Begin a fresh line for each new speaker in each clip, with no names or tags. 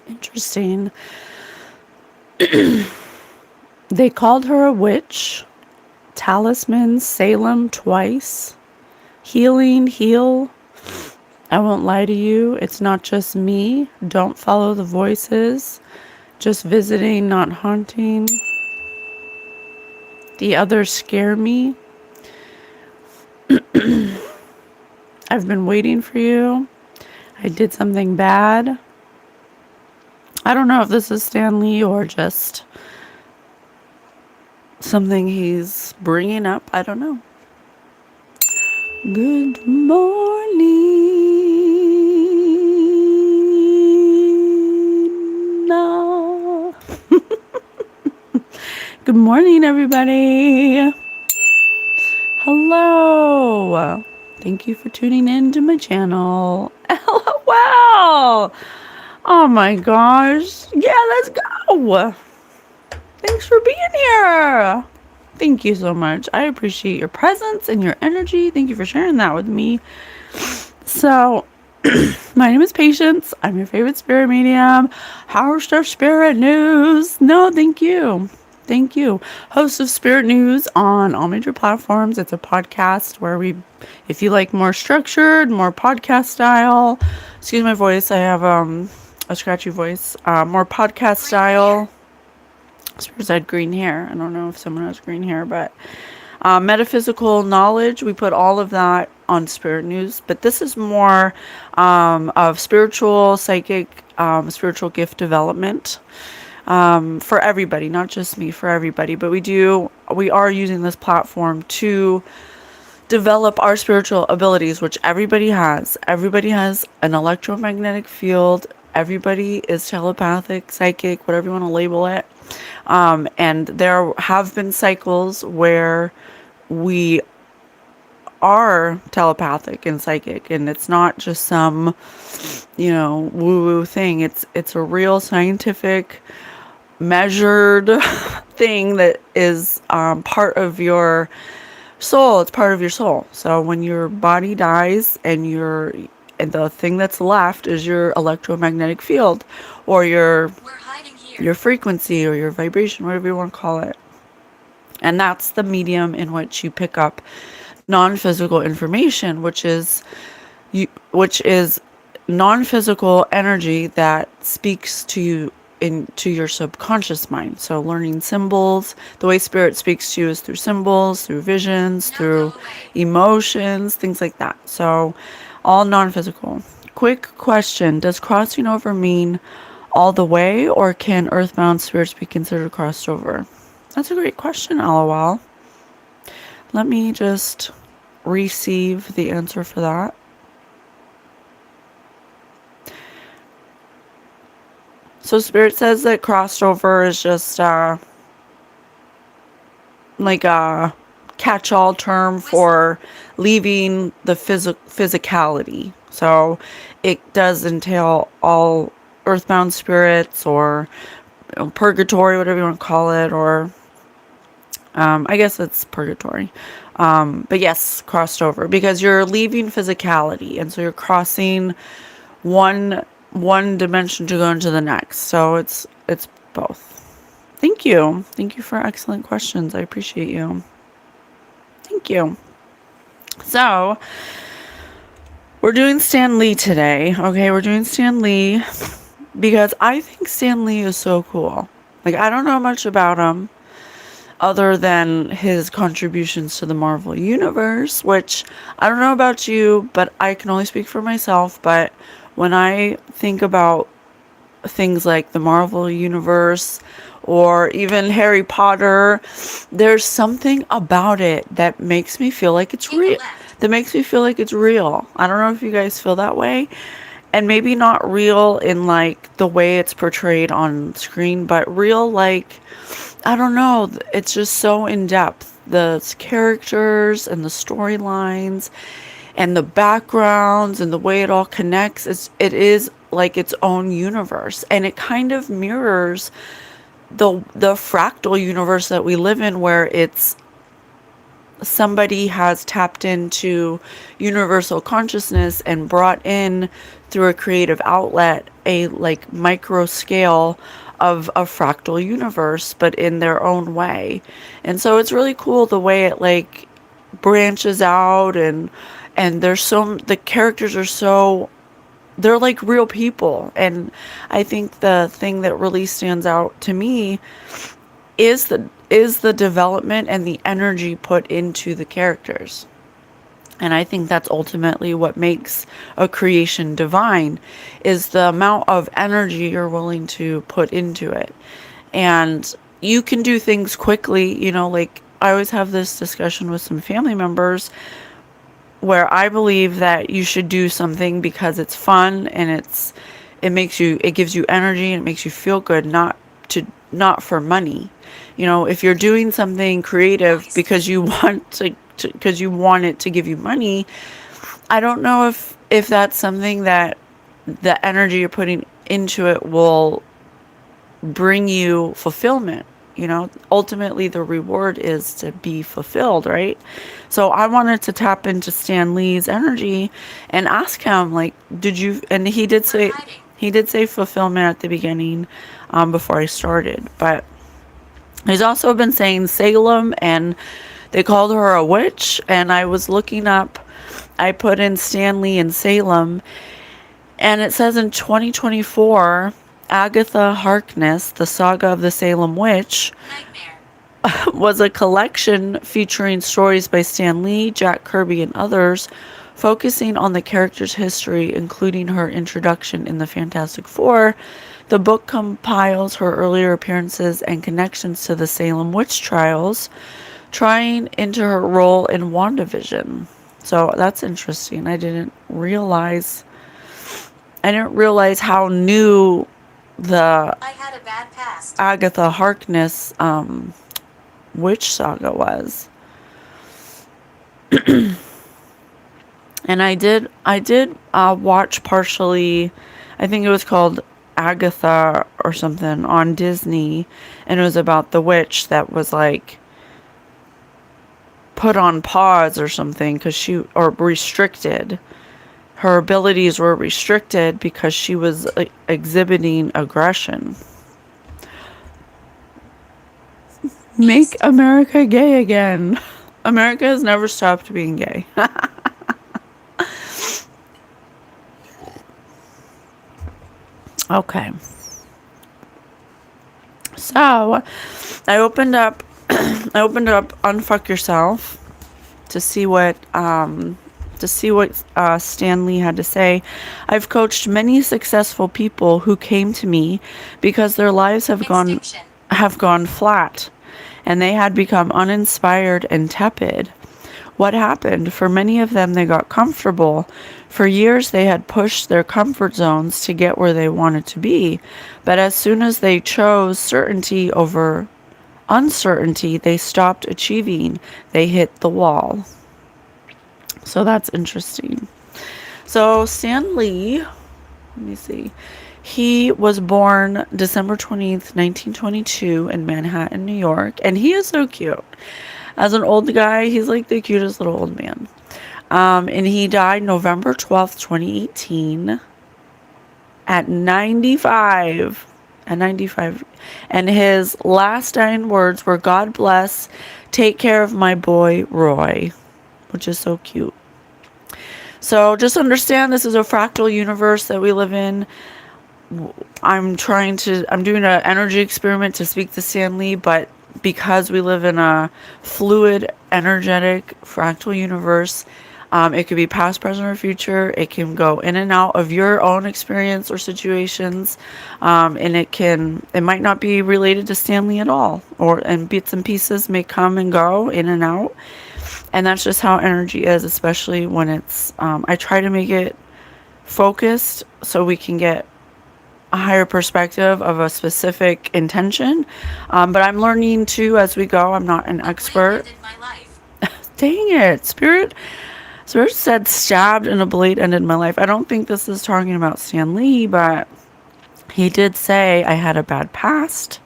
Interesting. They called her a witch. Talisman, Salem twice. Healing, heal. I won't lie to you. It's not just me. Don't follow the voices. Just visiting, not haunting. The others scare me. I've been waiting for you. I did something bad. I don't know if this is Stan Lee or just something he's bringing up. I don't know. Good morning. No. Good morning, everybody. Hello. Thank you for tuning in to my channel. Wow. Oh my gosh. Yeah, let's go. Thanks for being here. Thank you so much. I appreciate your presence and your energy. Thank you for sharing that with me. So, my name is Patience. I'm your favorite spirit medium. How stuff spirit news? No, thank you. Thank you. Host of Spirit News on all major platforms. It's a podcast where if you like more structured, more podcast style, excuse my voice, I have a scratchy voice, more podcast style. Spirit said green hair. I don't know if someone has green hair, but metaphysical knowledge, we put all of that on Spirit News, but this is more of spiritual, psychic, spiritual gift development. For everybody, not just me, for everybody. But we are using this platform to develop our spiritual abilities, which everybody has. Everybody has an electromagnetic field. Everybody is telepathic, psychic, whatever you want to label it. And there have been cycles where we are telepathic and psychic, and it's not just some, woo-woo thing. It's a real scientific measured thing that is part of your soul. It's part of your soul. So when your body dies and the thing that's left is your electromagnetic field or your frequency or your vibration, whatever you want to call it. And that's the medium in which you pick up non-physical information, which is non-physical energy that speaks to you into your subconscious mind. So learning symbols, the way spirit speaks to you is through symbols, through visions, through emotions, things like that. So all non-physical. Quick question. Does crossing over mean all the way, or can earthbound spirits be considered crossed over? That's a great question, LOL. Let me just receive the answer for that. So Spirit says that crossed over is just like a catch-all term for leaving the physicality. So it does entail all earthbound spirits or purgatory, whatever you want to call it, or I guess it's purgatory. But yes, crossed over, because you're leaving physicality, and so you're crossing one dimension to go into the next. So it's both. Thank you for excellent questions. I appreciate you. Thank you. So we're doing Stan Lee today. Okay, we're doing Stan Lee because I think Stan Lee is so cool. Like, I don't know much about him other than his contributions to the Marvel Universe, which I don't know about you, but I can only speak for myself. But when I think about things like the Marvel Universe or even Harry Potter, there's something about it that makes me feel like it's real. I don't know if you guys feel that way. And maybe not real in like the way it's portrayed on screen, but real like, I don't know, it's just so in depth. The characters and the storylines and the backgrounds and the way it all connects, it is like its own universe, and it kind of mirrors the fractal universe that we live in, where it's somebody has tapped into universal consciousness and brought in through a creative outlet a like micro scale of a fractal universe, but in their own way. And so it's really cool the way it like branches out, and there's so, the characters are so, they're like real people. And I think the thing that really stands out to me is the development and the energy put into the characters. And I think that's ultimately what makes a creation divine, is the amount of energy you're willing to put into it. And you can do things quickly, you know, like I always have this discussion with some family members where I believe that you should do something because it's fun and it gives you energy and it makes you feel good, not for money. You know, if you're doing something creative because you want because you want it to give you money, I don't know if that's something that the energy you're putting into it will bring you fulfillment. You know, ultimately the reward is to be fulfilled, right? So I wanted to tap into Stan Lee's energy and ask him, like, did you, and he did say fulfillment at the beginning, before I started, but he's also been saying Salem, and they called her a witch. And I was looking up, I put in Stan Lee and Salem, and it says in 2024, Agatha Harkness, The Saga of the Salem Witch, was a collection featuring stories by Stan Lee, Jack Kirby, and others, focusing on the character's history, including her introduction in the Fantastic Four. The book compiles her earlier appearances and connections to the Salem witch trials, trying into her role in WandaVision. So that's interesting. I didn't realize how new the
I had a bad past.
Agatha Harkness witch saga was. And I did watch partially, I think it was called Agatha or something on Disney, and it was about the witch that was like put on pause or something or restricted. Her abilities were restricted because she was exhibiting aggression. Make America gay again. America has never stopped being gay. Okay. So, I opened up Unfuck Yourself to see what Stan Lee had to say. I've coached many successful people who came to me because their lives have gone flat, and they had become uninspired and tepid. What happened? For many of them, they got comfortable. For years, they had pushed their comfort zones to get where they wanted to be. But as soon as they chose certainty over uncertainty, they stopped achieving. They hit the wall. So that's interesting. So Stan Lee, let me see. He was born December 20th, 1922 in Manhattan, New York. And he is so cute. As an old guy, he's like the cutest little old man. And he died November 12th, 2018 at 95. At 95. And his last dying words were, "God bless, take care of my boy, Roy," which is so cute. So just understand this is a fractal universe that we live in. I'm doing an energy experiment to speak to Stan Lee, but because we live in a fluid, energetic, fractal universe, it could be past, present, or future. It can go in and out of your own experience or situations, and it might not be related to Stan Lee at all, and bits and pieces may come and go in and out, and that's just how energy is, especially when it's. I try to make it focused so we can get a higher perspective of a specific intention, but I'm learning too as we go. I'm not an expert. Dang it, Spirit said stabbed and a blade ended my life. I don't think this is talking about Stan Lee, but he did say I had a bad past,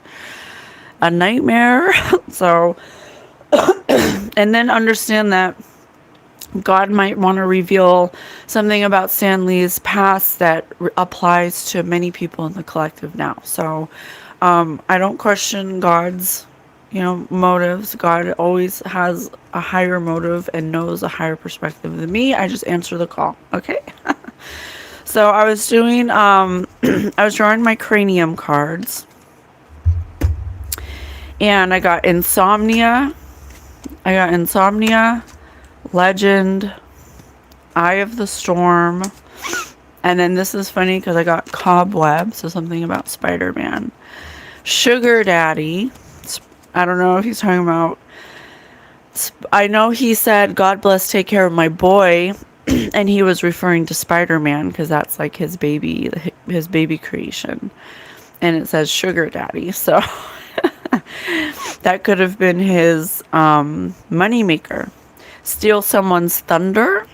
a nightmare. So And then understand that God might want to reveal something about Stan Lee's past that applies to many people in the collective now. So I don't question God's, motives. God always has a higher motive and knows a higher perspective than me. I just answer the call. Okay. So I was doing, I was drawing my cranium cards, and I got insomnia, legend, eye of the storm, and then this is funny because I got cobweb, so something about Spider-Man, sugar daddy. I don't know if he's talking about, I know he said, God bless, take care of my boy, and he was referring to Spider-Man because that's like his baby creation, and it says sugar daddy, so that could have been his money maker. Steal someone's thunder,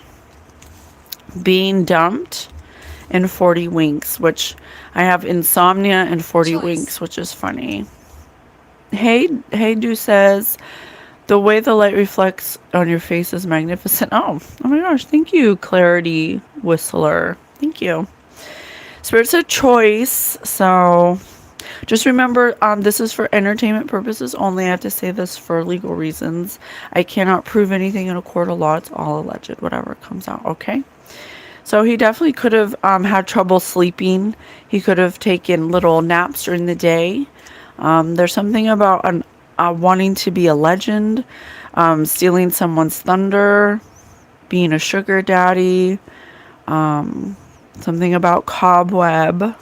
being dumped, and 40 winks, which I have insomnia and 40 winks, which is funny. Hey Do says, the way the light reflects on your face is magnificent. Oh my gosh, thank you, Clarity Whistler. Thank you. Spirit's a choice, so just remember, this is for entertainment purposes only. I have to say this for legal reasons. I cannot prove anything in a court of law. It's all alleged, whatever comes out, okay? So he definitely could have had trouble sleeping. He could have taken little naps during the day. There's something about wanting to be a legend, stealing someone's thunder, being a sugar daddy, something about cobweb.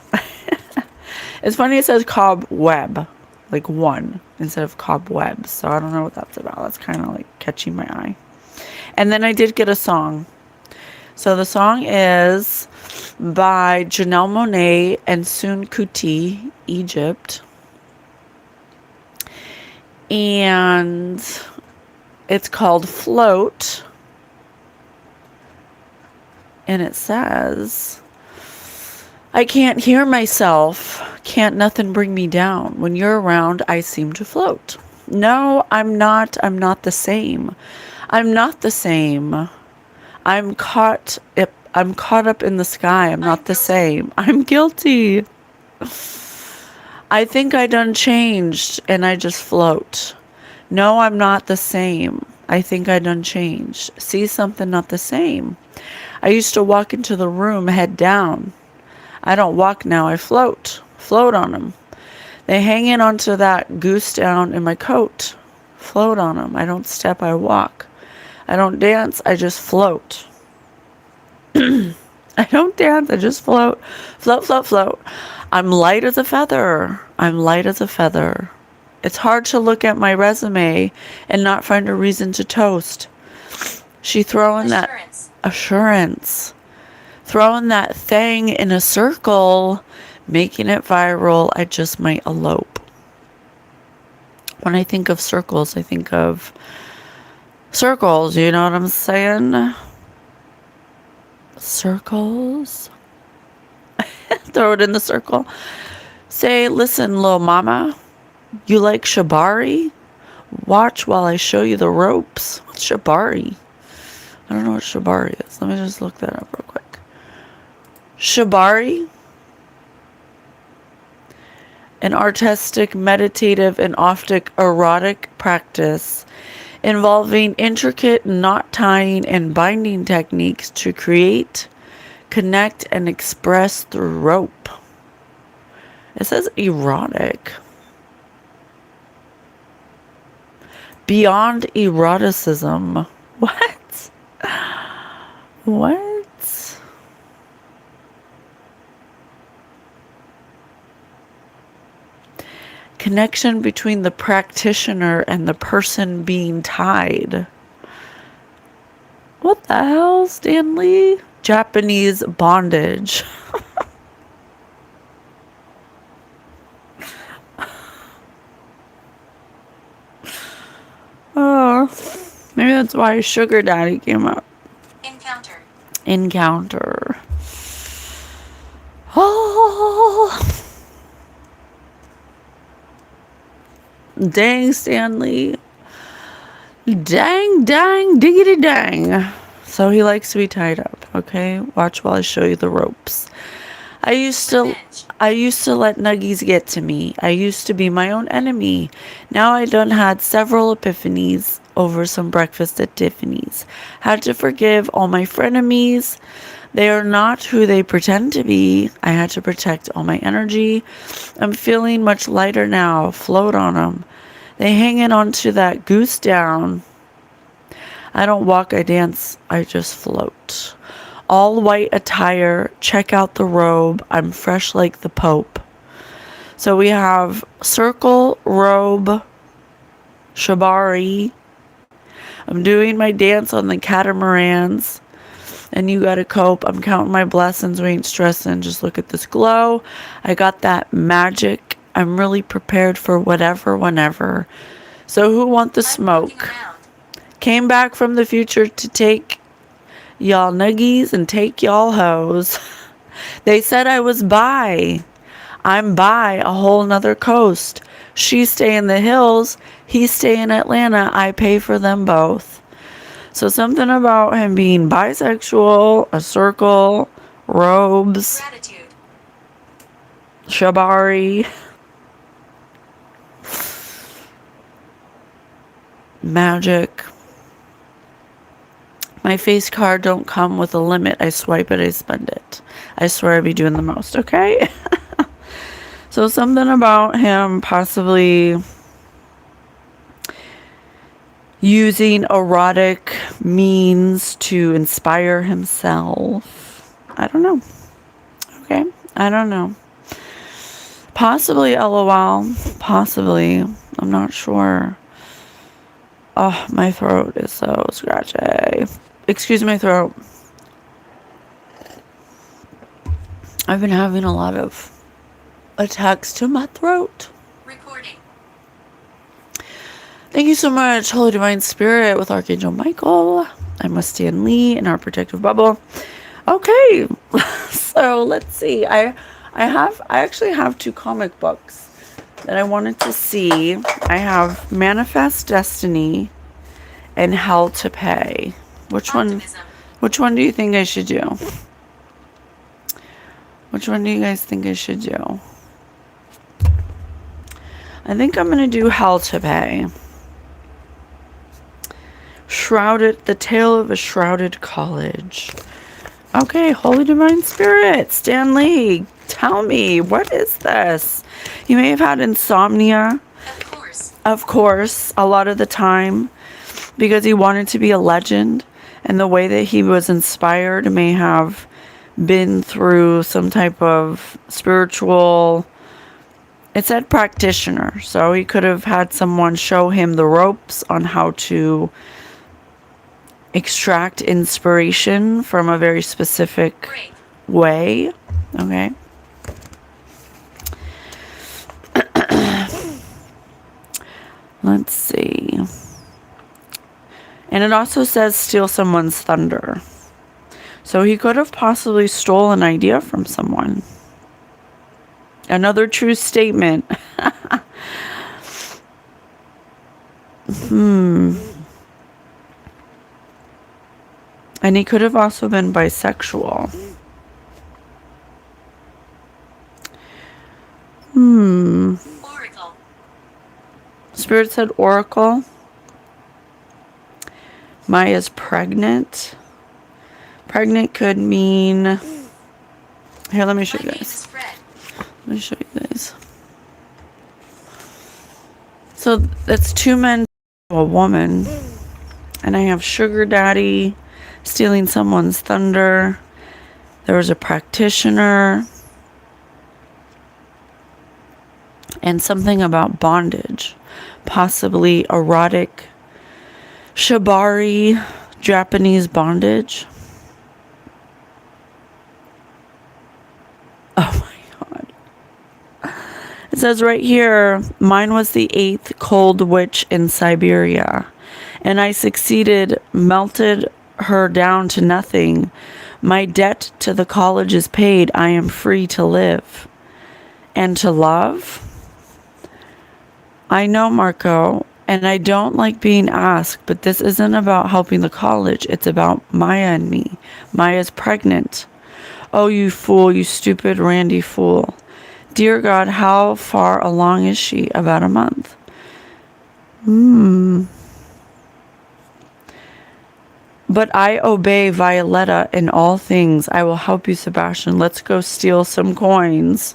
It's funny it says cobweb, like one, instead of cobwebs. So I don't know what that's about. That's kind of like catching my eye. And then I did get a song. So the song is by Janelle Monáe and Sun Kuti, Egypt. And it's called Float. And it says, I can't hear myself. Can't nothing bring me down. When you're around, I seem to float. No, I'm not. I'm not the same. I'm not the same. I'm caught up in the sky. I'm not the same. I'm guilty. I think I done changed and I just float. No, I'm not the same. I think I done changed. See something not the same. I used to walk into the room head down. I don't walk now, I float. Float on them. They hang in onto that goose down in my coat. Float on them. I don't step, I walk. I don't dance, I just float. I don't dance, I just float. Float, float, float. I'm light as a feather. I'm light as a feather. It's hard to look at my resume and not find a reason to toast. She throwing that assurance. Throwing that thing in a circle, making it viral. I just might elope. When I think of circles, I think of circles. You know what I'm saying? Circles. Throw it in the circle. Say, listen, little mama, you like shibari? Watch while I show you the ropes. What's shibari? I don't know what shibari is. Let me just look that up real quick. Shibari, an artistic, meditative, and often erotic practice involving intricate knot tying and binding techniques to create, connect, and express through rope. It says erotic. Beyond eroticism. What? What? Connection between the practitioner and the person being tied. What the hell, Stanley? Japanese bondage. Oh, maybe that's why Sugar Daddy came up. Encounter. Oh. Dang, Stanley. Dang, dang, diggity dang. So he likes to be tied up, okay? Watch while I show you the ropes. I used to let nuggies get to me. I used to be my own enemy. Now I done had several epiphanies over some breakfast at Tiffany's. Had to forgive all my frenemies. They are not who they pretend to be. I had to protect all my energy. I'm feeling much lighter now. Float on them. They hanging on to that goose down. I don't walk, I dance, I just float. All white attire, check out the robe. I'm fresh like the Pope. So we have circle, robe, shibari. I'm doing my dance on the catamarans. And you gotta cope. I'm counting my blessings. We ain't stressing. Just look at this glow. I got that magic. I'm really prepared for whatever, whenever. So who want the smoke? Came back from the future to take y'all nuggies and take y'all hoes. They said I was bi. I'm by a whole nother coast. She stay in the hills. He stay in Atlanta. I pay for them both. So something about him being bisexual, a circle, robes, gratitude, shibari, magic. My face card don't come with a limit. I swipe it, I spend it. I swear I be doing the most, okay? So something about him possibly using erotic means to inspire himself. I don't know. Okay? I don't know. Possibly LOL. Possibly. I'm not sure. Oh, my throat is so scratchy. Excuse my throat. I've been having a lot of attacks to my throat. Recording. Thank you so much, Holy Divine Spirit with Archangel Michael. I'm with Stan Lee in our protective bubble. Okay, so let's see. I actually have 2 comic books that I wanted to see. I have Manifest Destiny and Hell to Pay. Which one do you think I should do? Which one do you guys think I should do? I think I'm going to do Hell to Pay. The Tale of a Shrouded College. Okay, Holy Divine Spirit, Stan Lee, tell me, what is this? You may have had insomnia. Of course, a lot of the time, because he wanted to be a legend, and the way that he was inspired may have been through some type of spiritual, it said practitioner, so he could have had someone show him the ropes on how to extract inspiration from a very specific way. Okay. Let's see. And it also says steal someone's thunder. So he could have possibly stole an idea from someone. Another true statement. And he could have also been bisexual. Oracle. Spirit said Oracle. Maya's pregnant. Pregnant could mean... Here, let me show you guys. Let me show you guys. So that's 2 men to a woman. And I have sugar daddy stealing someone's thunder. There was a practitioner. And something about bondage. Possibly erotic shibari, Japanese bondage. Oh my God. It says right here, mine was the 8th cold witch in Siberia. And I succeeded, melted her down to nothing. My debt to the college is paid. I am free to live and to love. I know, Marco. And I don't like being asked, but this isn't about helping the college. It's about Maya and me. Maya's pregnant. Oh, you fool, you stupid Randy fool. Dear God, how far along is she? About a month. But I obey Violetta in all things. I will help you, Sebastian. Let's go steal some coins.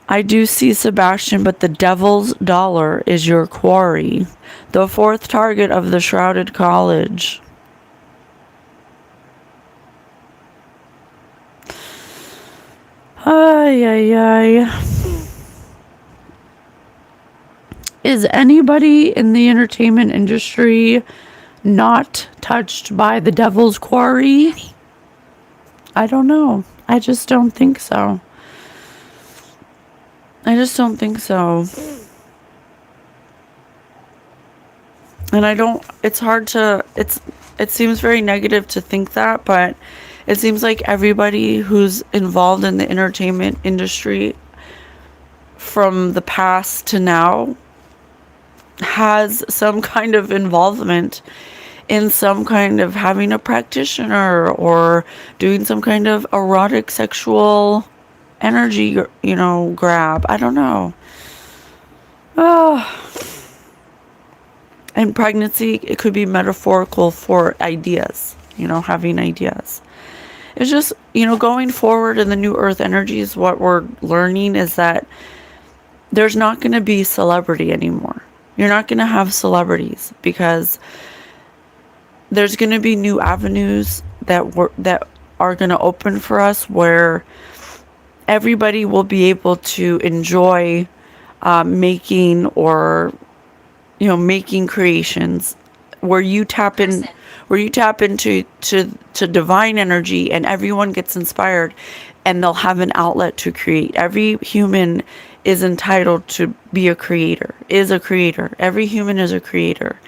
I do see, Sebastian, but the devil's dollar is your quarry. The fourth target of the shrouded college. Ay, ay, ay. Is anybody in the entertainment industry not touched by the devil's quarry? I don't know. I just don't think so. I just don't think so. And I don't, it's hard to, it seems very negative to think that, but it seems like everybody who's involved in the entertainment industry from the past to now has some kind of involvement in some kind of having a practitioner or doing some kind of erotic sexual energy, grab. I don't know. And pregnancy, it could be metaphorical for ideas, having ideas. It's just, going forward in the new earth energies, what we're learning is that there's not going to be celebrity anymore. You're not going to have celebrities because there's going to be new avenues that are going to open for us where everybody will be able to enjoy making creations where you tap into divine energy, and everyone gets inspired and they'll have an outlet to create. Every human is entitled to be a creator, is a creator. Every human is a creator.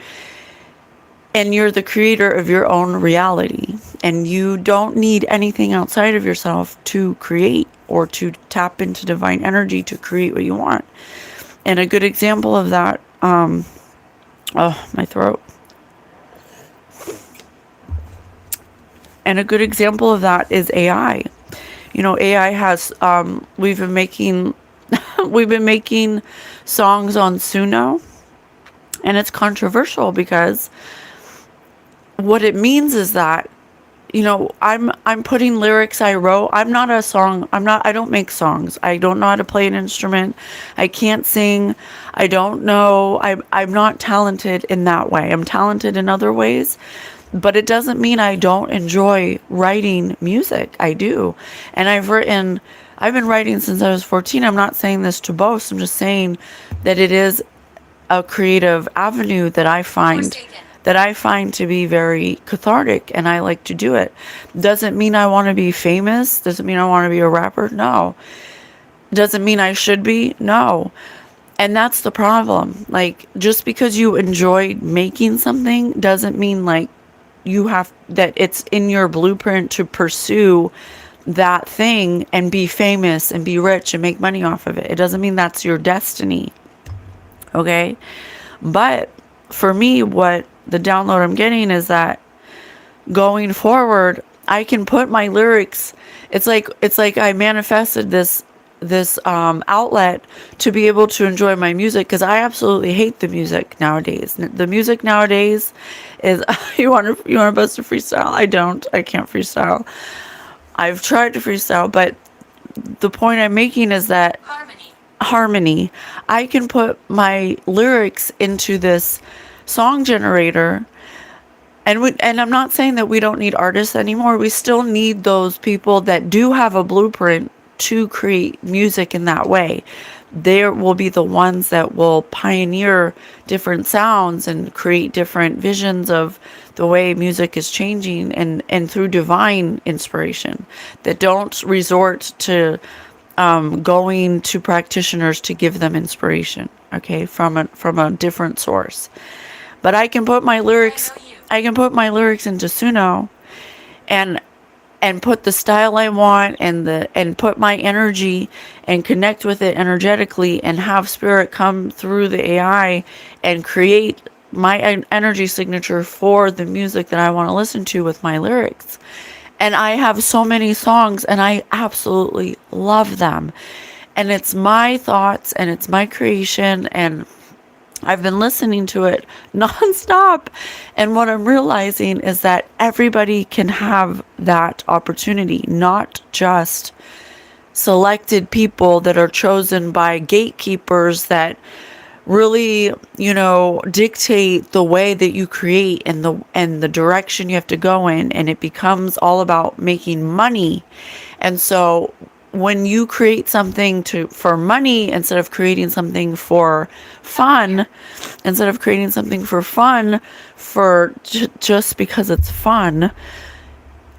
And you're the creator of your own reality. And you don't need anything outside of yourself to create or to tap into divine energy to create what you want. And a good example of that, my throat. And a good example of that is AI. AI has, we've been making songs on Suno, and it's controversial because what it means is that, I'm putting lyrics I wrote. I don't make songs. I don't know how to play an instrument. I can't sing. I don't know. I'm not talented in that way. I'm talented in other ways, but it doesn't mean I don't enjoy writing music. I do. And I've been writing since I was 14. I'm not saying this to boast. I'm just saying that it is a creative avenue that I find to be very cathartic, and I like to do it. Doesn't mean I want to be famous. Doesn't mean I want to be a rapper. No. Doesn't mean I should be. No. And that's the problem. Like, just because you enjoy making something doesn't mean like that it's in your blueprint to pursue that thing and be famous and be rich and make money off of it. It doesn't mean that's your destiny. Okay? But for me, what the download I'm getting is that going forward, I can put my lyrics. It's like I manifested this outlet to be able to enjoy my music, because I absolutely hate the music nowadays. The music nowadays is you want to bust a freestyle? I can't freestyle. I've tried to freestyle, but the point I'm making is that harmony. I can put my lyrics into this song generator, and I'm not saying that we don't need artists anymore. We still need those people that do have a blueprint to create music in that way. They will be the ones that will pioneer different sounds and create different visions of the way music is changing, and through divine inspiration, that don't resort to going to practitioners to give them inspiration, okay, from a different source. But I can put my lyrics into Suno, and and put the style I want and put my energy and connect with it energetically and have spirit come through the AI and create my energy signature for the music that I want to listen to with my lyrics. And I have so many songs and I absolutely love them. And it's my thoughts and it's my creation, and I've been listening to it nonstop. And what I'm realizing is that everybody can have that opportunity, not just selected people that are chosen by gatekeepers that really, dictate the way that you create and the direction you have to go in, and it becomes all about making money. And so when you create something for money instead of creating something for fun, just because it's fun,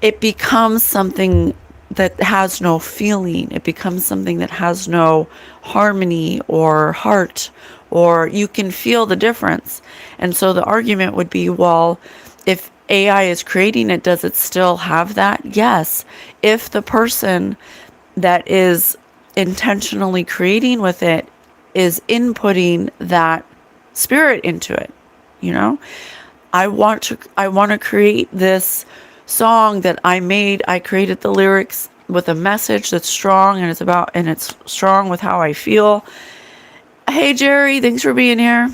it becomes something that has no feeling. It becomes something that has no harmony or heart, or you can feel the difference. And so the argument would be, well, if AI is creating it, does it still have that? Yes. If the person that is intentionally creating with it is inputting that spirit into it, I want to create this song that I created the lyrics with a message that's strong, and it's strong with how I feel. Hey Jerry, thanks for being here.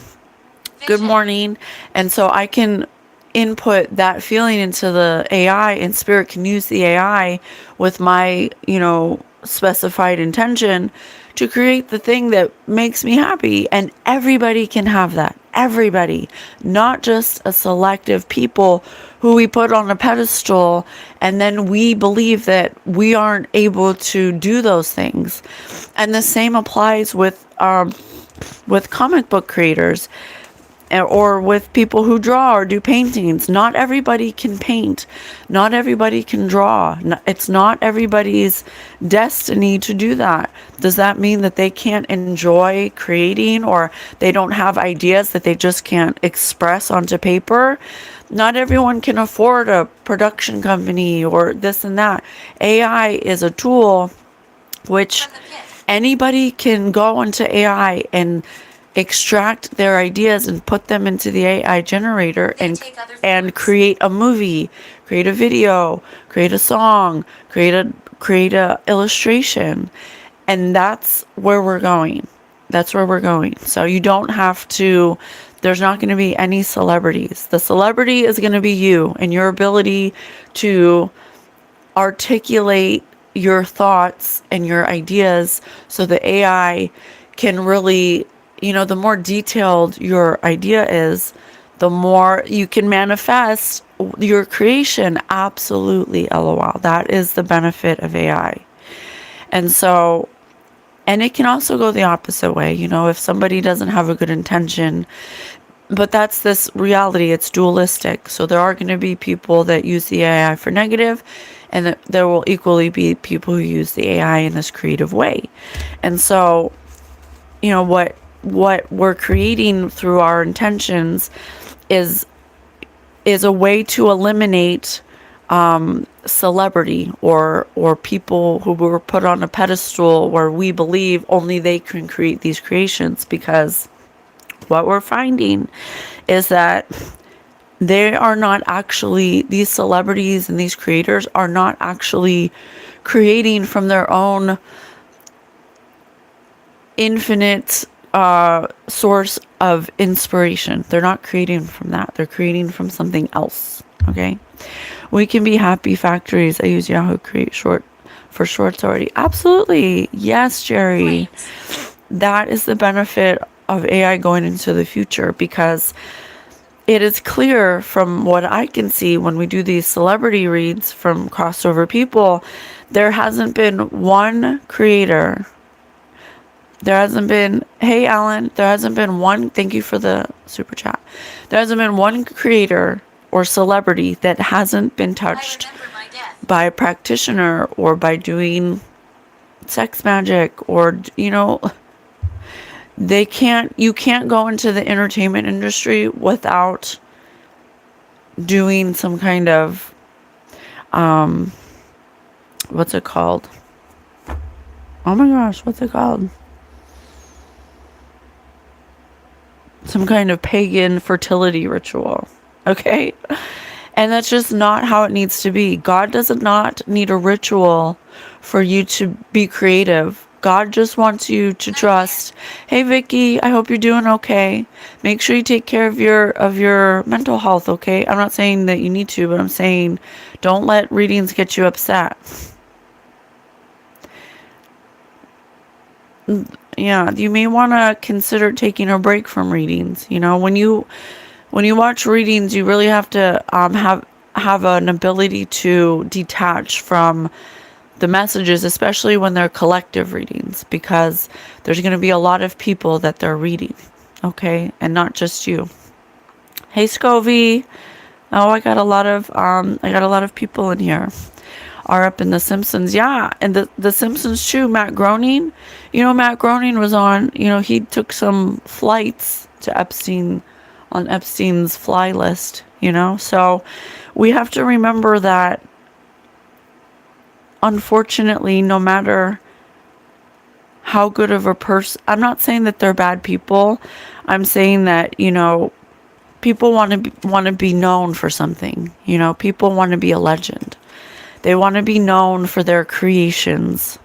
Good morning. And so I can input that feeling into the AI, and spirit can use the AI with my, specified intention to create the thing that makes me happy. And everybody can have that. Everybody, not just a selective people who we put on a pedestal, and then we believe that we aren't able to do those things. And the same applies with comic book creators, or with people who draw or do paintings. Not everybody can paint. Not everybody can draw. It's not everybody's destiny to do that. Does that mean that they can't enjoy creating, or they don't have ideas that they just can't express onto paper? Not everyone can afford a production company or this and that. AI is a tool which anybody can go into AI and extract their ideas and put them into the AI generator and create a movie, create a video, create a song, create a illustration. And that's where we're going. So you don't have to, there's not going to be any celebrities. The celebrity is going to be you and your ability to articulate your thoughts and your ideas, so the AI can really, the more detailed your idea is, the more you can manifest your creation. Absolutely, LOL. That is the benefit of AI. And so, and it can also go the opposite way, if somebody doesn't have a good intention. But that's this reality. It's dualistic. So there are going to be people that use the AI for negative, and there will equally be people who use the AI in this creative way. And so, what we're creating through our intentions is a way to eliminate celebrity or people who were put on a pedestal where we believe only they can create these creations. Because what we're finding is that they are not actually, these celebrities and these creators are not actually creating from their own infinite source of inspiration. They're not creating from that. They're creating from something else. Okay. We can be happy factories. I use Yahoo Create for shorts already. Absolutely. Yes, Jerry. Right. That is the benefit of AI going into the future, because it is clear from what I can see when we do these celebrity reads from crossover people, there hasn't been one creator. There hasn't been, hey Alan, there hasn't been one, thank you for the super chat. There hasn't been one creator or celebrity that hasn't been touched by a practitioner or by doing sex magic, or, you can't go into the entertainment industry without doing some kind of what's it called? Oh my gosh, what's it called? Some kind of pagan fertility ritual. Okay? And that's just not how it needs to be. God does not need a ritual for you to be creative. God just wants you to trust. Hey Vicky, I hope you're doing okay. Make sure you take care of your mental health, okay? I'm not saying that you need to, but I'm saying don't let readings get you upset. Yeah, you may want to consider taking a break from readings. You know, when you watch readings, you really have to have an ability to detach from the messages, especially when they're collective readings, because there's going to be a lot of people that they're reading, okay, and not just you. Hey Scovey. Oh, I got a lot of people in here. Are up in The Simpsons. Yeah, and the Simpsons too. Matt Groening. You know, Matt Groening was on, you know, he took some flights to Epstein, on Epstein's fly list, you know. So we have to remember that, unfortunately, no matter how good of a person, I'm not saying that they're bad people. I'm saying that, you know, people want to be known for something. You know, people want to be a legend. They want to be known for their creations,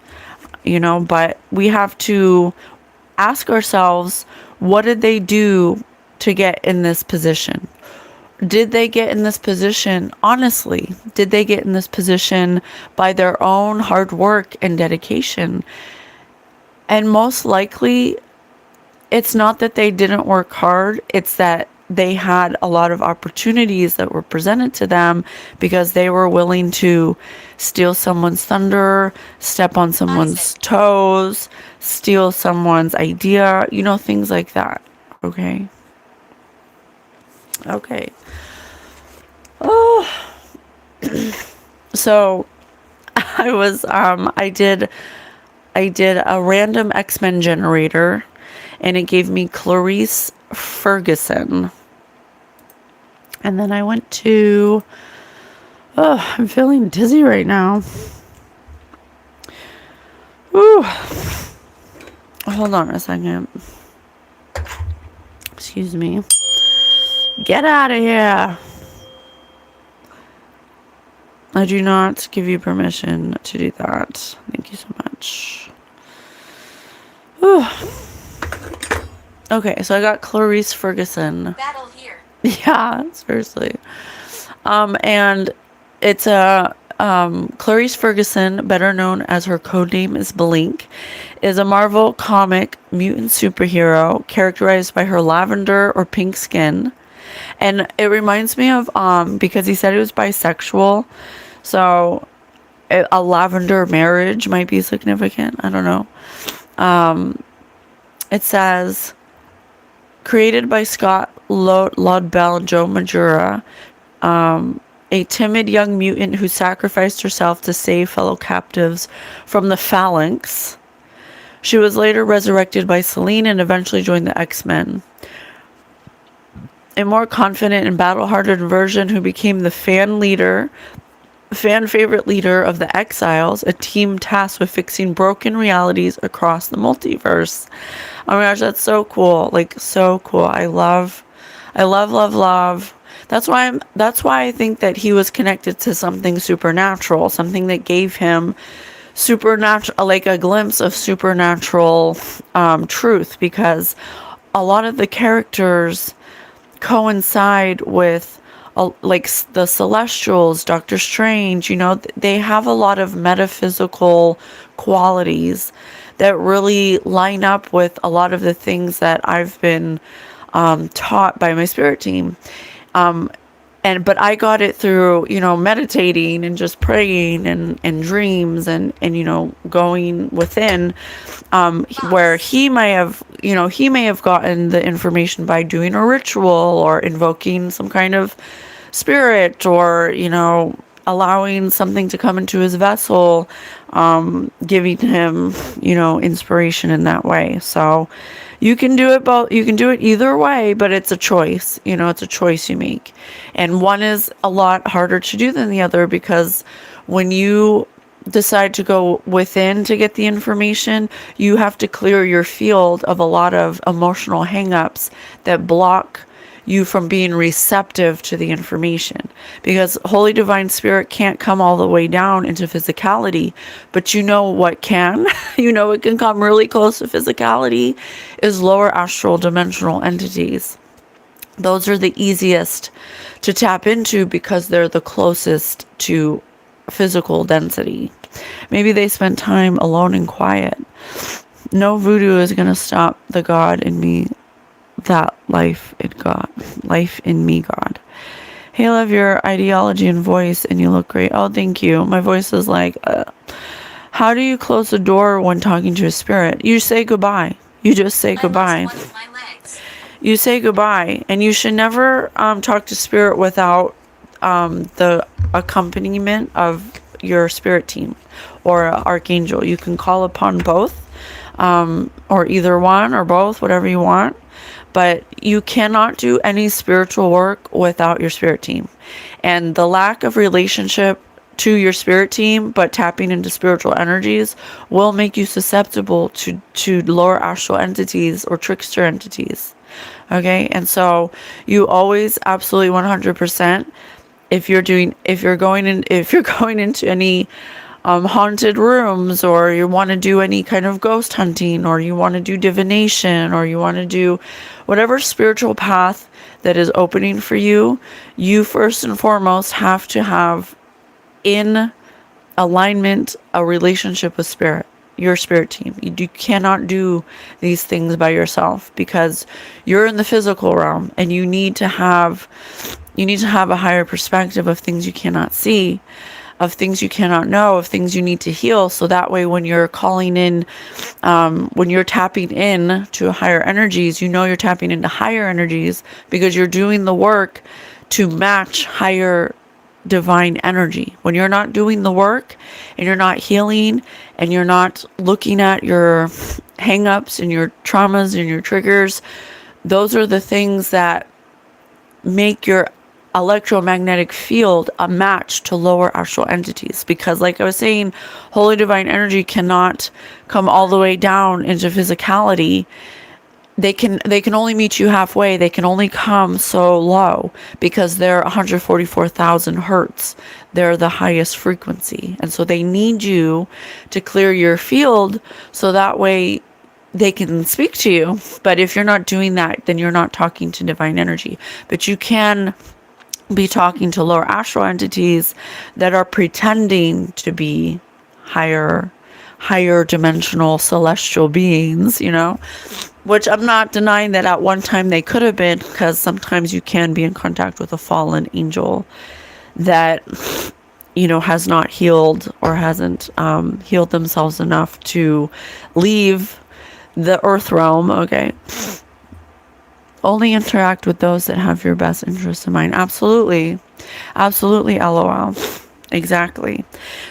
you know, but we have to ask ourselves, what did they do to get in this position? Did they get in this position, honestly? Did they get in this position by their own hard work and dedication? And most likely, it's not that they didn't work hard, it's that they had a lot of opportunities that were presented to them because they were willing to steal someone's thunder, step on someone's toes, steal someone's idea, you know, things like that. Okay. Okay. Oh. So I did a random X-Men generator, and it gave me Clarice Ferguson. And then I went to, I'm feeling dizzy right now. Ooh. Hold on a second. Excuse me. Get out of here. I do not give you permission to do that. Thank you so much. Whew. Okay, so I got Clarice Ferguson.
Battle here.
Yeah, seriously. And it's a Clarice Ferguson, better known as her codename is Blink, is a Marvel comic mutant superhero characterized by her lavender or pink skin. And it reminds me of because he said he was bisexual, so a lavender marriage might be significant. I don't know. It says, created by Scott Lobdell and Joe Majura, a timid young mutant who sacrificed herself to save fellow captives from the Phalanx. She was later resurrected by Selene and eventually joined the X-Men. A more confident and battle-hardened version who became the fan favorite leader of the Exiles, a team tasked with fixing broken realities across the multiverse. Oh my gosh, that's so cool. Like, so cool. I love. That's why I think that he was connected to something supernatural, something that gave him supernatural, like a glimpse of supernatural truth, because a lot of the characters coincide with like the Celestials, Doctor Strange, you know, they have a lot of metaphysical qualities that really line up with a lot of the things that I've been taught by my spirit team. But I got it through, you know, meditating and just praying and dreams and, you know, going within, where he may have gotten the information by doing a ritual or invoking some kind of spirit, or, you know, allowing something to come into his vessel, giving him, you know, inspiration in that way. So you can do it either way, but it's a choice, you know, it's a choice you make. And one is a lot harder to do than the other, because when you decide to go within to get the information, you have to clear your field of a lot of emotional hangups that block you from being receptive to the information, because Holy Divine Spirit can't come all the way down into physicality, but you know what can you know it can come really close to physicality is lower astral dimensional entities. Those are the easiest to tap into because they're the closest to physical density. Maybe they spend time alone and quiet. No voodoo is going to stop the God in me, that life in me, God. Hey, love your ideology and voice, and you look great. Oh, thank you. My voice is like, how do you close the door when talking to a spirit? You say goodbye. You just say goodbye. You say goodbye, and you should never talk to spirit without the accompaniment of your spirit team or archangel. You can call upon both, or either one or both, whatever you want. But you cannot do any spiritual work without your spirit team. And the lack of relationship to your spirit team, but tapping into spiritual energies, will make you susceptible to lower astral entities or trickster entities. Okay? And so you always absolutely 100%, if you're going into any haunted rooms, or you want to do any kind of ghost hunting, or you want to do divination, or you want to do whatever spiritual path that is opening for you, you first and foremost have to have in alignment a relationship with spirit, your spirit team. You cannot do these things by yourself, because you're in the physical realm, and you need to have a higher perspective of things you cannot see, of things you cannot know, of things you need to heal. So that way, when you're calling in, when you're tapping in to higher energies, you know you're tapping into higher energies because you're doing the work to match higher divine energy. When you're not doing the work, and you're not healing, and you're not looking at your hang-ups and your traumas and your triggers, those are the things that make your electromagnetic field a match to lower astral entities. Because like I was saying, holy divine energy cannot come all the way down into physicality. They can only meet you halfway. They can only come so low because they're 144,000 hertz. They're the highest frequency. And so they need you to clear your field so that way they can speak to you. But if you're not doing that, then you're not talking to divine energy. But you can be talking to lower astral entities that are pretending to be higher dimensional celestial beings, which I'm not denying that at one time they could have been, because sometimes you can be in contact with a fallen angel that has not healed or hasn't healed themselves enough to leave the earth realm. Okay. Only interact with those that have your best interest in mind. Absolutely. Absolutely, LOL. Exactly.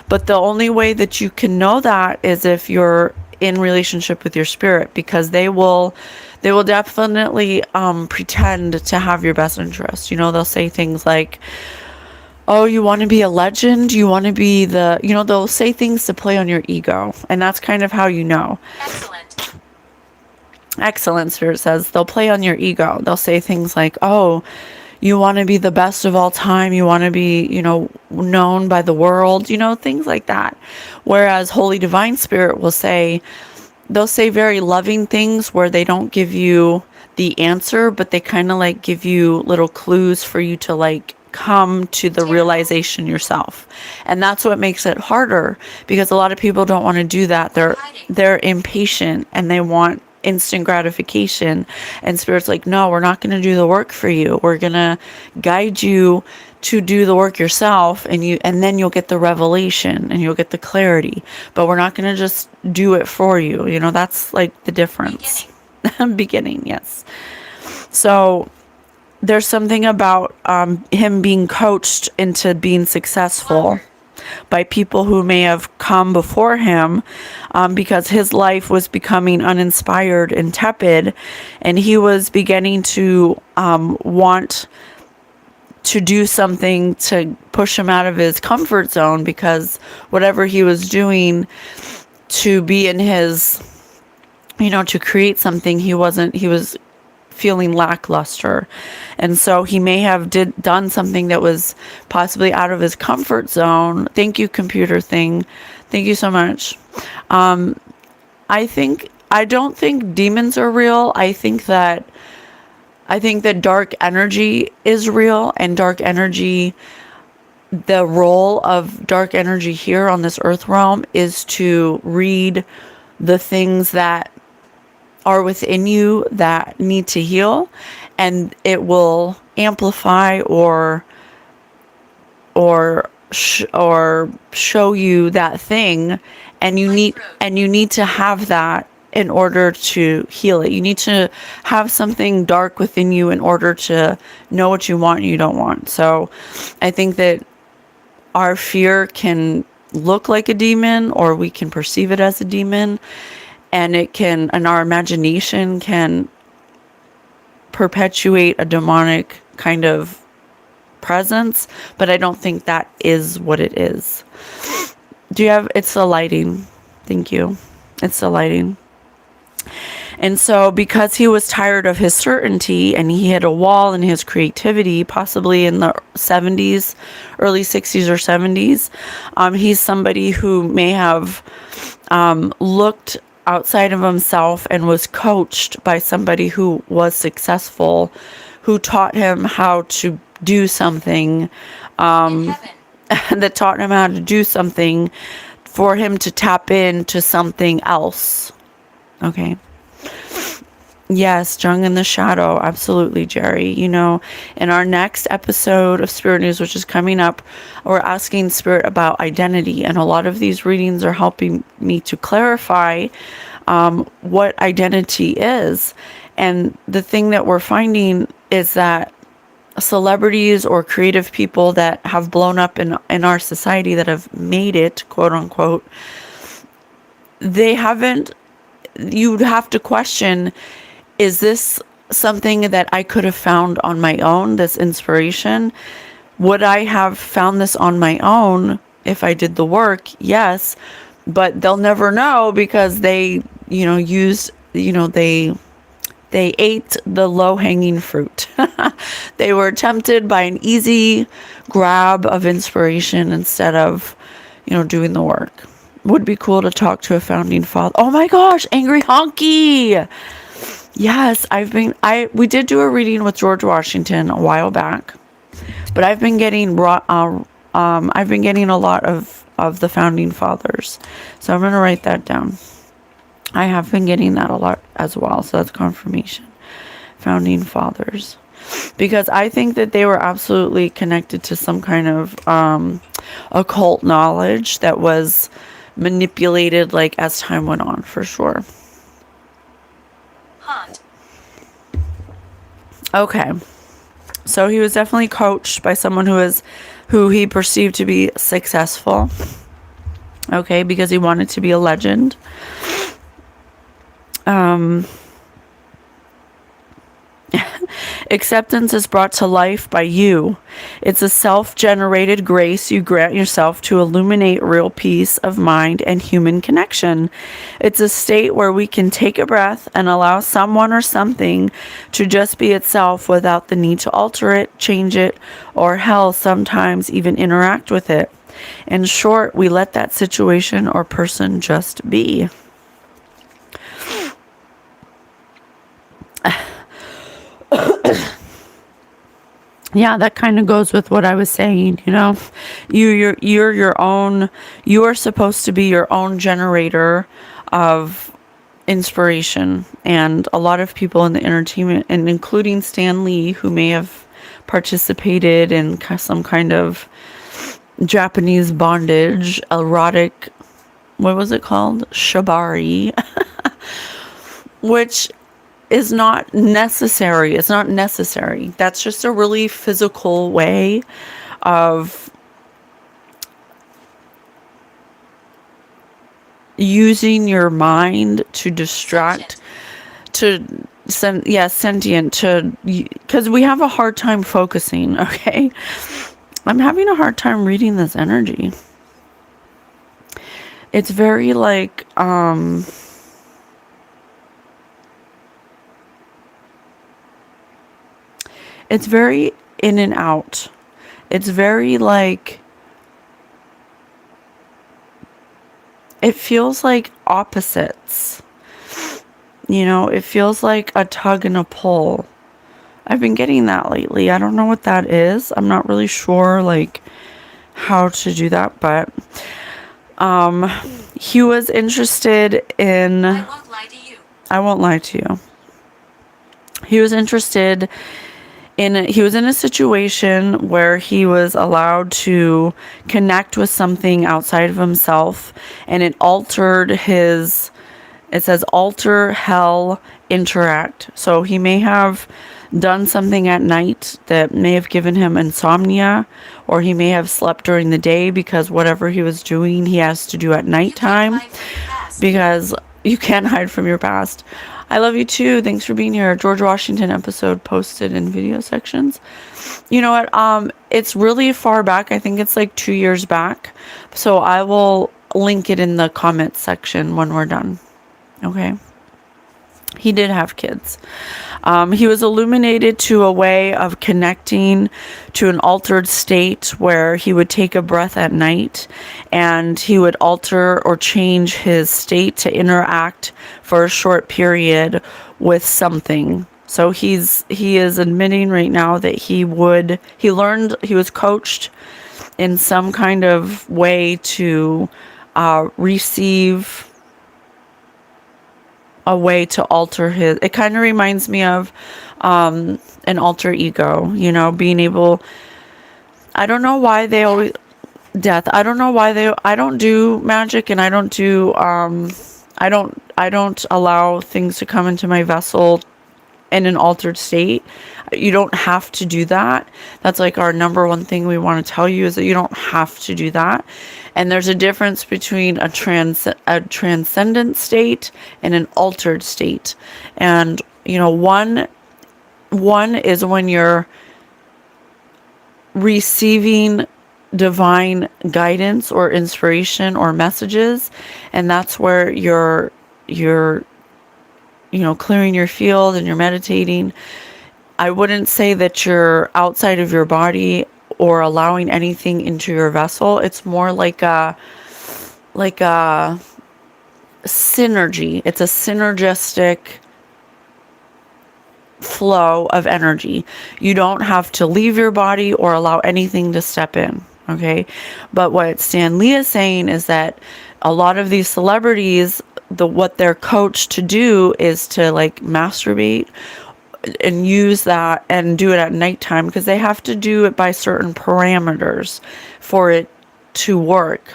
But the only way that you can know that is if you're in relationship with your spirit, because they will definitely pretend to have your best interest. They'll say things like, oh, you want to be a legend? You want to be they'll say things to play on your ego. And that's kind of how you know. Excellent, Spirit says. They'll play on your ego. They'll say things like, oh, you want to be the best of all time. You want to be, known by the world, things like that. Whereas Holy Divine Spirit they'll say very loving things where they don't give you the answer, but they kind of like give you little clues for you to like come to the realization yourself. And that's what makes it harder, because a lot of people don't want to do that. They're impatient and they want instant gratification, and Spirit's like, no, we're not going to do the work for you. We're going to guide you to do the work yourself, and then you'll get the revelation and you'll get the clarity, but we're not going to just do it for you. That's like the difference. Beginning, yes. So there's something about him being coached into being successful by people who may have come before him, because his life was becoming uninspired and tepid, and he was beginning to want to do something to push him out of his comfort zone, because whatever he was doing to be in his, to create something, he was feeling lackluster. And so he may have done something that was possibly out of his comfort zone. Thank you, computer thing. Thank you so much. I don't think demons are real. I think that dark energy is real, and dark energy, the role of dark energy here on this earth realm is to read the things that are within you that need to heal, and it will amplify or show you that thing, and you need to have that in order to heal it. You need to have something dark within you in order to know what you want and you don't want. So I think that our fear can look like a demon, or we can perceive it as a demon, and our imagination can perpetuate a demonic kind of presence, but I don't think that is what it is. It's the lighting. Thank you. It's the lighting. And so because he was tired of his certainty and he hit a wall in his creativity, possibly in the 70s, early 60s or 70s, he's somebody who may have looked outside of himself and was coached by somebody who was successful, who taught him how to do something, that taught him how to do something for him to tap into something else. Okay. Yes, Jung in the Shadow. Absolutely, Jerry. In our next episode of Spirit News, which is coming up, we're asking Spirit about identity. And a lot of these readings are helping me to clarify what identity is. And the thing that we're finding is that celebrities or creative people that have blown up in our society, that have made it, quote unquote, you'd have to question, is this something that I could have found on my own, this inspiration? Would I have found this on my own if I did the work? Yes, but they'll never know, because they, they ate the low-hanging fruit. They were tempted by an easy grab of inspiration instead of, doing the work. Would be cool to talk to a founding father. Oh my gosh, Angry Honky. Yes, we did do a reading with George Washington a while back, but I've been getting a lot of the founding fathers. So I'm going to write that down. I have been getting that a lot as well. So that's confirmation. Founding fathers. Because I think that they were absolutely connected to some kind of occult knowledge that was manipulated as time went on, for sure. Okay. So he was definitely coached by someone who he perceived to be successful. Okay, because he wanted to be a legend. Acceptance is brought to life by you. It's a self-generated grace you grant yourself to illuminate real peace of mind and human connection. It's a state where we can take a breath and allow someone or something to just be itself without the need to alter it, change it, or hell, sometimes even interact with it. In short, we let that situation or person just be. Yeah, that kind of goes with what I was saying, you're your own, you are supposed to be your own generator of inspiration. And a lot of people in the entertainment, and including Stan Lee, who may have participated in some kind of Japanese bondage, erotic, what was it called? Shibari, which is not necessary. It's not necessary. That's just a really physical way of using your mind to distract, to sentient because we have a hard time focusing. Okay, I'm having a hard time reading this energy. It's very like it's very in and out. It's very like, it feels like opposites. It feels like a tug and a pull. I've been getting that lately. I don't know what that is. I'm not really sure like how to do that, but he was interested in,
I won't lie to you.
I won't lie to you. He was interested he was in a situation where he was allowed to connect with something outside of himself, and it altered it says alter, hell, interact. So he may have done something at night that may have given him insomnia, or he may have slept during the day because whatever he was doing, he has to do at nighttime, because you can't hide from your past. I love you too. Thanks for being here. George Washington episode posted in video sections. You know what? It's really far back. I think it's like 2 years back. So I will link it in the comments section when we're done. Okay. He did have kids. He was illuminated to a way of connecting to an altered state where he would take a breath at night and he would alter or change his state to interact for a short period with something. So he is admitting right now that he was coached in some kind of way to receive a way to alter it kind of reminds me of an alter ego, being able, I don't know why they always, death, I don't know why I don't do magic, and I don't do, I don't allow things to come into my vessel in an altered state. You don't have to do that. That's like our number one thing we want to tell you, is that you don't have to do that. And there's a difference between a transcendent state and an altered state. And one is when you're receiving divine guidance or inspiration or messages, and that's where you're clearing your field and you're meditating. I wouldn't say that you're outside of your body or allowing anything into your vessel. It's more like a synergy. It's a synergistic flow of energy. You don't have to leave your body or allow anything to step in. Okay. But what Stan Lee is saying is that a lot of these celebrities, what they're coached to do is to like masturbate and use that and do it at nighttime, because they have to do it by certain parameters for it to work.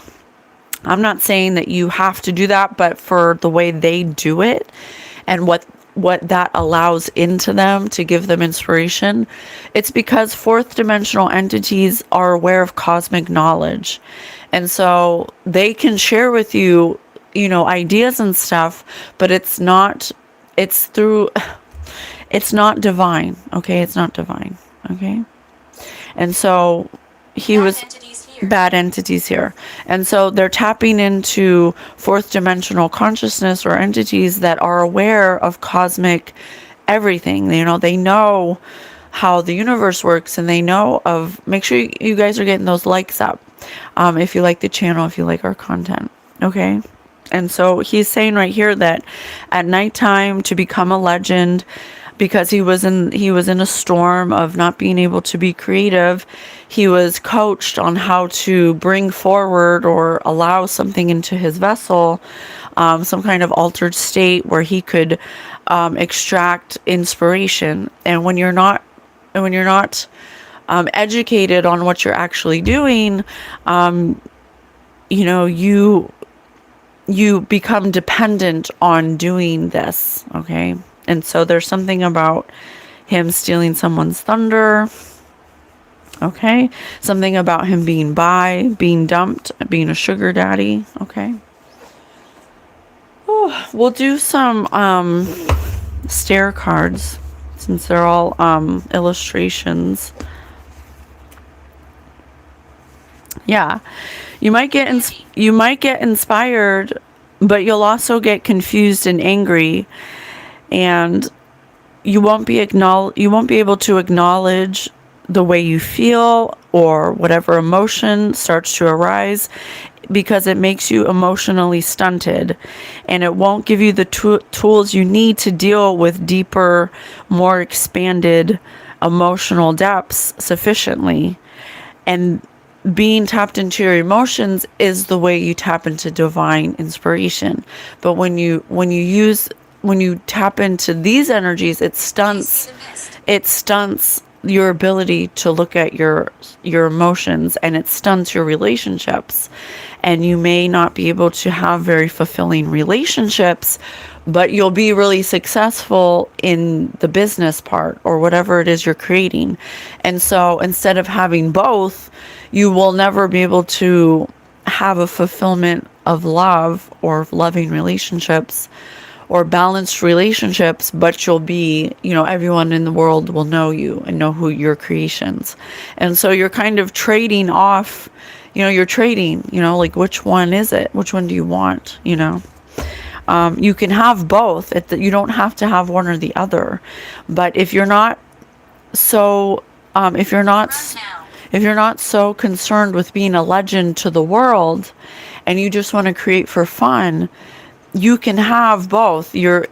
I'm not saying that you have to do that, but for the way they do it and what that allows into them to give them inspiration, it's because fourth dimensional entities are aware of cosmic knowledge. And so they can share with you, ideas and stuff, but it's not divine. Okay. It's not divine. Okay. And so he was bad entities here. And so they're tapping into fourth dimensional consciousness or entities that are aware of cosmic everything. They know how the universe works, and they know make sure you guys are getting those likes up. If you like the channel, if you like our content. Okay. And so he's saying right here that at nighttime, to become a legend, because he was in a storm of not being able to be creative, he was coached on how to bring forward or allow something into his vessel, some kind of altered state where he could extract inspiration. And when you're not educated on what you're actually doing, you become dependent on doing this. Okay. And so there's something about him stealing someone's thunder. Okay. Something about him being dumped, being a sugar daddy. Okay. Oh, we'll do some stair cards, since they're all illustrations. Yeah, you might get inspired, but you'll also get confused and angry, and you won't be able to acknowledge the way you feel or whatever emotion starts to arise, because it makes you emotionally stunted, and it won't give you the tools you need to deal with deeper, more expanded emotional depths sufficiently. And being tapped into your emotions is the way you tap into divine inspiration. But when you tap into these energies, it stunts your ability to look at your emotions, and it stunts your relationships, and you may not be able to have very fulfilling relationships, but you'll be really successful in the business part or whatever it is you're creating. And so instead of having both, you will never be able to have a fulfillment of love or loving relationships or balanced relationships, but you'll be, everyone in the world will know you and know who your creations. And so you're kind of trading off, you're trading, like, which one is it? Which one do you want? You can have both. You don't have to have one or the other. But if you're not so, if you're not so concerned with being a legend to the world, and you just want to create for fun, you can have both. Your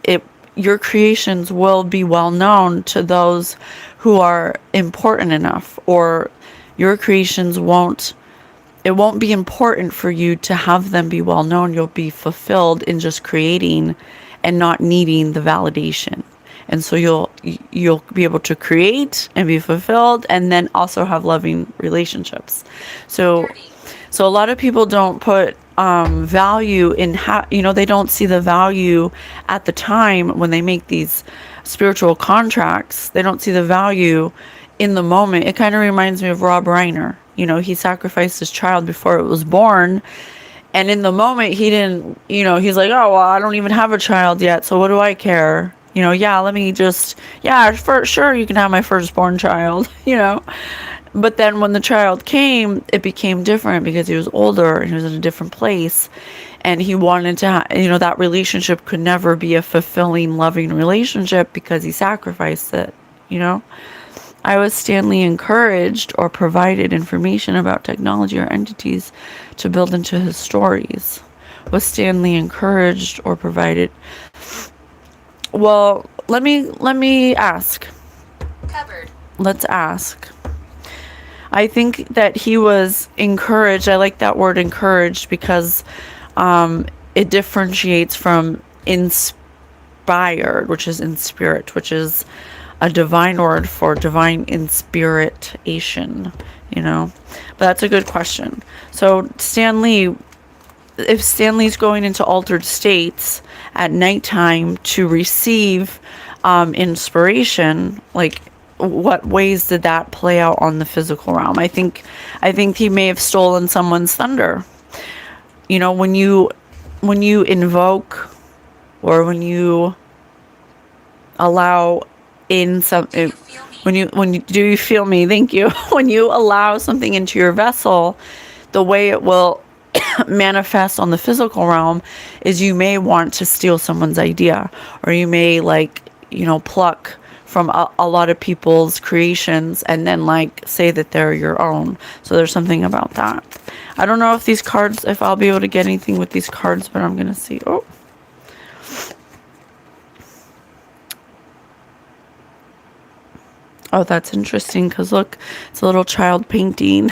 creations will be well known to those who are important enough, or your creations it won't be important for you to have them be well known. You'll be fulfilled in just creating and not needing the validation. And so you'll be able to create and be fulfilled, and then also have loving relationships. So a lot of people don't put value in they don't see the value at the time when they make these spiritual contracts. They don't see the value in the moment. It kind of reminds me of Rob Reiner. He sacrificed his child before it was born, and in the moment he didn't, he's like, oh, well, I don't even have a child yet, so what do I care? Let me just, for sure you can have my firstborn child, But then when the child came, it became different because he was older and he was in a different place, and he wanted to, that relationship could never be a fulfilling, loving relationship because he sacrificed it, I was Stanley encouraged or provided information about technology or entities to build into his stories. Was Stanley encouraged or provided? Well, let me ask.
Covered.
Let's ask. I think that he was encouraged. I like that word encouraged because it differentiates from inspired, which is in spirit, which is a divine word for divine inspiration, But that's a good question. So if Stanley's going into altered states at nighttime to receive inspiration, like, what ways did that play out on the physical realm? I think he may have stolen someone's thunder. When you invoke, or when you allow in some, when you do you feel me? Thank you. When you allow something into your vessel, the way it will manifest on the physical realm is you may want to steal someone's idea, or you may pluck from a lot of people's creations and then say that they're your own. So there's something about that. I don't know if I'll be able to get anything with these cards, but I'm gonna see. Oh, that's interesting, because look, it's a little child painting.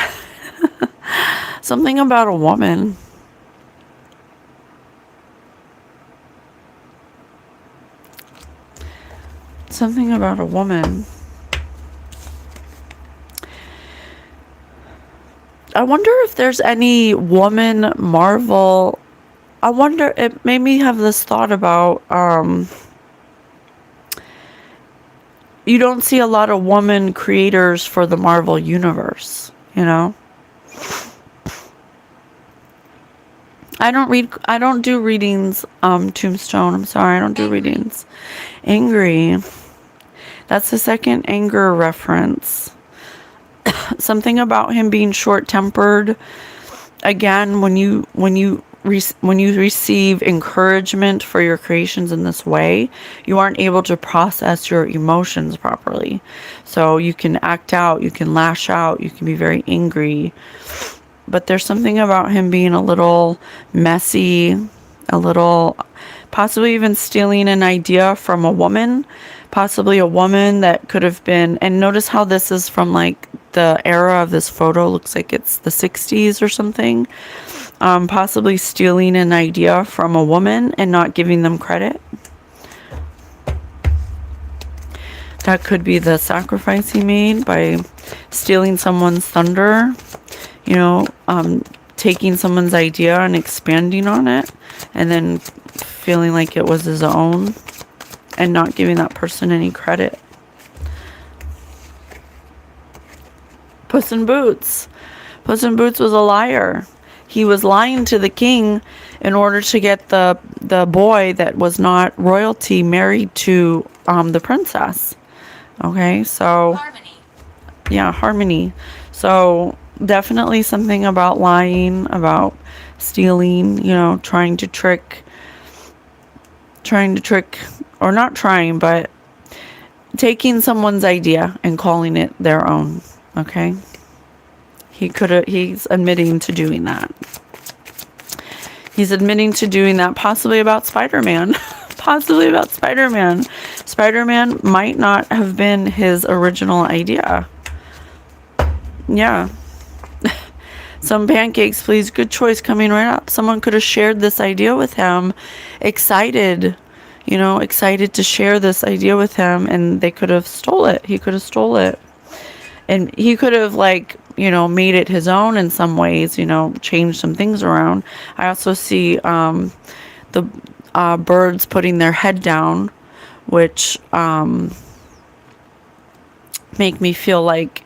Something about a woman. Something about a woman. I wonder if there's any woman Marvel. I wonder, it made me have this thought about, you don't see a lot of woman creators for the Marvel universe, I don't do readings, Tombstone. I'm sorry, I don't do readings. Angry. That's the second anger reference. Something about him being short-tempered. Again, when you receive encouragement for your creations in this way, you aren't able to process your emotions properly. So you can act out, you can lash out, you can be very angry. But there's something about him being a little messy, a little, possibly even stealing an idea from a woman, possibly a woman that could have been, and notice how this is from like the era of this photo, looks like it's the 60s or something. Possibly stealing an idea from a woman and not giving them credit. That could be the sacrifice he made by stealing someone's thunder, you know, taking someone's idea and expanding on it, and then feeling like it was his own and not giving that person any credit. Puss in Boots. Puss in Boots was a liar. He was lying to the king in order to get the boy that was not royalty married to the princess. Okay, so Harmony. Yeah, Harmony. So definitely something about lying, about stealing, you know, trying to trick, or not trying, but taking someone's idea and calling it their own. Okay. He's admitting to doing that. He's admitting to doing that, possibly about Spider-Man. Possibly about Spider-Man. Spider-Man might not have been his original idea. Yeah. Some pancakes, please. Good choice coming right up. Someone could have shared this idea with him. Excited. You know, excited to share this idea with him, and they could have stole it. He could have stole it. And he could have, like, you know, made it his own in some ways, you know, changed some things around. I also see the birds putting their head down, which make me feel like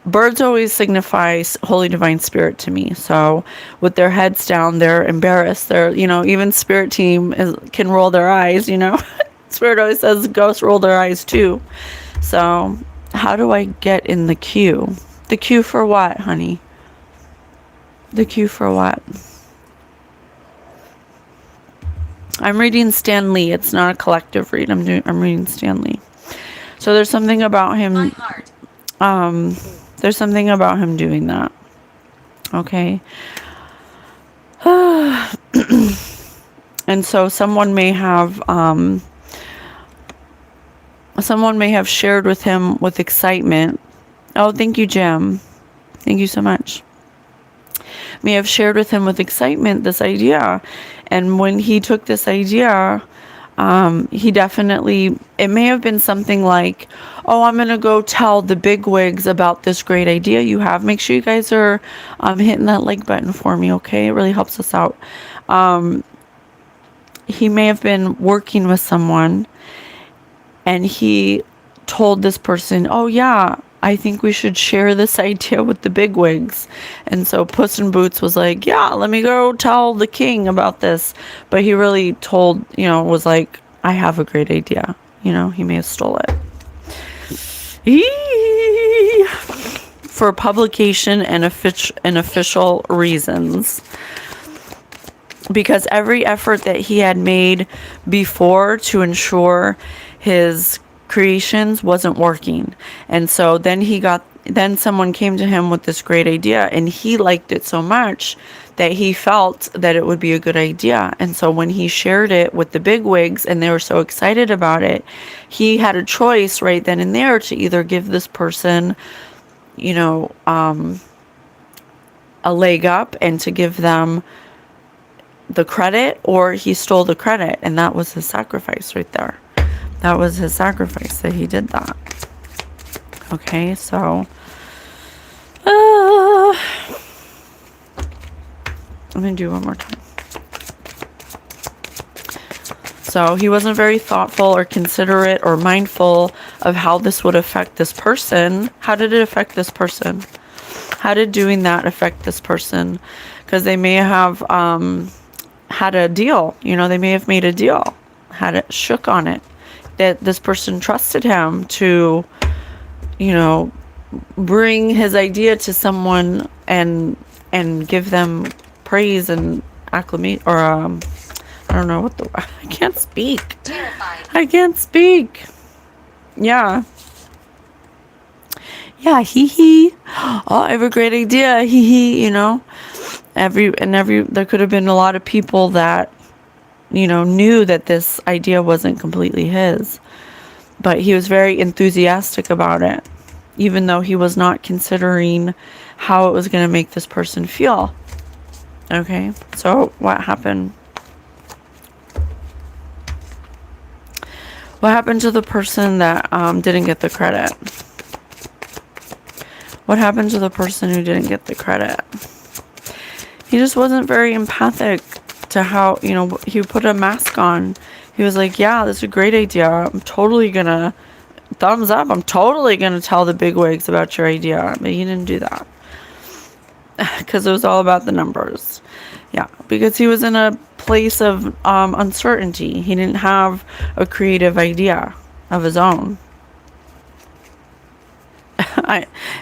birds always signify Holy Divine Spirit to me. So with their heads down, they're embarrassed. They're, you know, even Spirit Team can roll their eyes, you know. Spirit always says ghosts roll their eyes too. So how do I get in the queue? The queue for what, honey? The queue for what? I'm reading Stan Lee. It's not a collective read. I'm reading Stan Lee. So there's something about him. There's something about him doing that. Okay. And so someone may have shared with him with excitement. Oh, thank you, Jim. Thank you so much. May have shared with him with excitement this idea. And when he took this idea, he definitely, it may have been something like, oh, I'm going to go tell the bigwigs about this great idea you have. Make sure you guys are hitting that like button for me, okay? It really helps us out. He may have been working with someone, and he told this person, oh, yeah, I think we should share this idea with the bigwigs. And so Puss in Boots was like, yeah, let me go tell the king about this. But he really told, you know, was like, I have a great idea. You know, he may have stole it. For publication and official reasons. Because every effort that he had made before to ensure his creations wasn't working, and so then someone came to him with this great idea, and he liked it so much that he felt that it would be a good idea. And so when he shared it with the bigwigs and they were so excited about it, he had a choice right then and there to either give this person, you know, a leg up and to give them the credit, or he stole the credit, and that was his sacrifice right there. That was his sacrifice, that he did that. Okay, so I'm going to do one more time. So he wasn't very thoughtful or considerate or mindful of how this would affect this person. How did it affect this person? How did doing that affect this person? Because they may have had a deal. They may have made a deal, had it shook on it, that this person trusted him to, bring his idea to someone and give them praise and acclimate, or I don't know what I can't speak.
Terrified.
I can't speak. Yeah. Yeah, hee. Oh, I have a great idea. Hee. There could have been a lot of people that, knew that this idea wasn't completely his. But he was very enthusiastic about it, even though he was not considering how it was going to make this person feel. Okay, so what happened? What happened to the person that didn't get the credit? What happened to the person who didn't get the credit? He just wasn't very empathic to how, he put a mask on. He was like, yeah, this is a great idea. I'm totally gonna, thumbs up, I'm totally gonna tell the bigwigs about your idea. But he didn't do that. Because it was all about the numbers. Yeah, because he was in a place of uncertainty. He didn't have a creative idea of his own.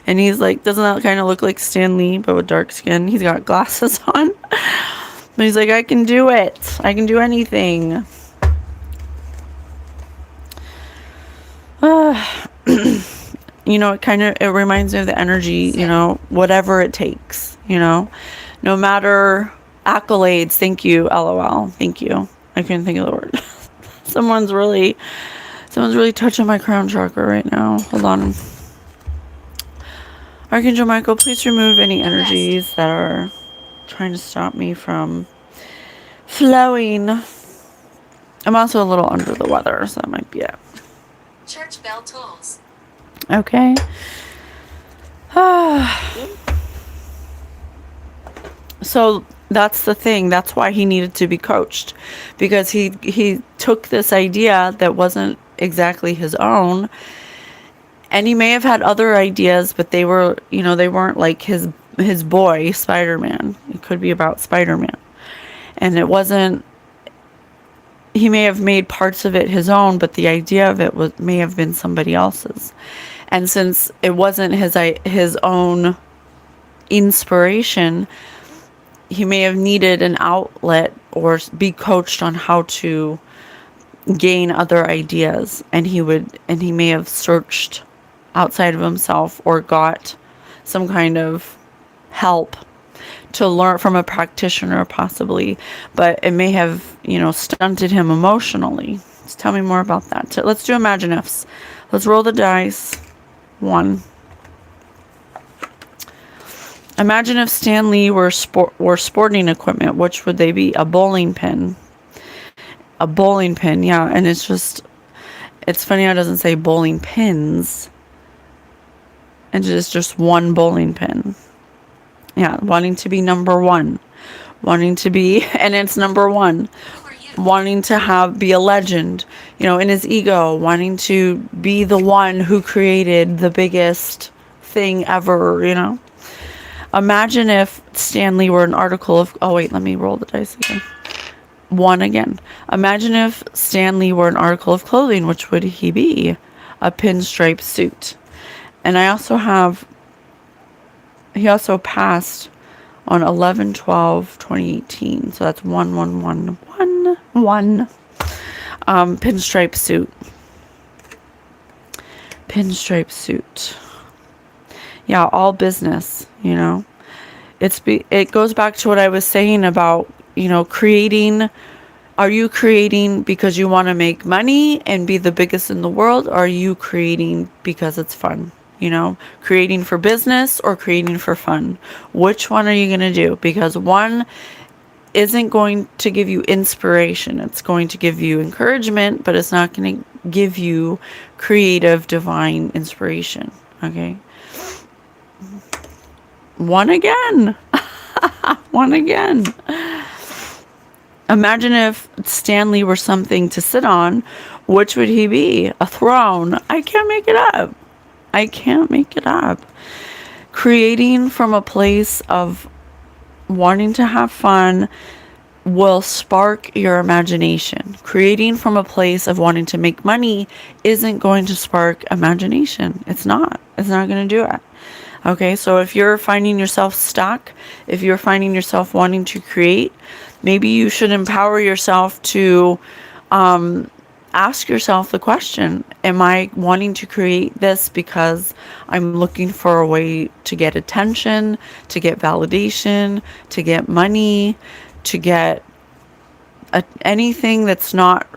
And he's like, doesn't that kind of look like Stan Lee, but with dark skin? He's got glasses on. But he's like, I can do it. I can do anything. It reminds me of the energy, whatever it takes, no matter accolades. Thank you, LOL. Thank you. I couldn't think of the word. Someone's really touching my crown chakra right now. Hold on. Archangel Michael, please remove any energies that are trying to stop me from flowing. I'm also a little under the weather, so that might be it.
Church bell tolls.
Okay. So that's the thing. That's why he needed to be coached, because he took this idea that wasn't exactly his own, and he may have had other ideas, but they were, they weren't like his boy Spider-Man. It could be about Spider-Man, and it wasn't. He may have made parts of it his own, but the idea of it may have been somebody else's. And since it wasn't his own inspiration, he may have needed an outlet or be coached on how to gain other ideas. And he may have searched outside of himself or got some kind of help to learn from a practitioner, possibly, but it may have, stunted him emotionally. So tell me more about that. Let's do imagine ifs. Let's roll the dice. 1. Imagine if Stan Lee were sporting equipment. Which would they be? A bowling pin. A bowling pin, yeah. And it's funny how it doesn't say bowling pins. And it's just one bowling pin. Yeah, wanting to be number one. And it's number 1. Wanting to be a legend, in his ego, wanting to be the one who created the biggest thing ever, Imagine if Stan Lee were an article of, oh wait, let me roll the dice again. 1 again. Imagine if Stan Lee were an article of clothing. Which would he be? A pinstripe suit. And he also passed on 11/12/2018. So that's 1/1/1/1. Pinstripe suit. Pinstripe suit. Yeah, all business, It goes back to what I was saying about, creating. Are you creating because you want to make money and be the biggest in the world? Or are you creating because it's fun? Creating for business or creating for fun? Which one are you going to do? Because one isn't going to give you inspiration. It's going to give you encouragement, but it's not going to give you creative, divine inspiration. Okay. 1 again. 1 again. Imagine if Stan Lee were something to sit on. Which would he be? A throne. I can't make it up. Creating from a place of wanting to have fun, will spark your imagination. Creating from a place of wanting to make money isn't going to spark imagination. It's not. It's not going to do it. Okay, so if you're finding yourself stuck, if you're finding yourself wanting to create, maybe you should empower yourself to ask yourself the question, am I wanting to create this because I'm looking for a way to get attention, to get validation, to get money, to get anything that's not,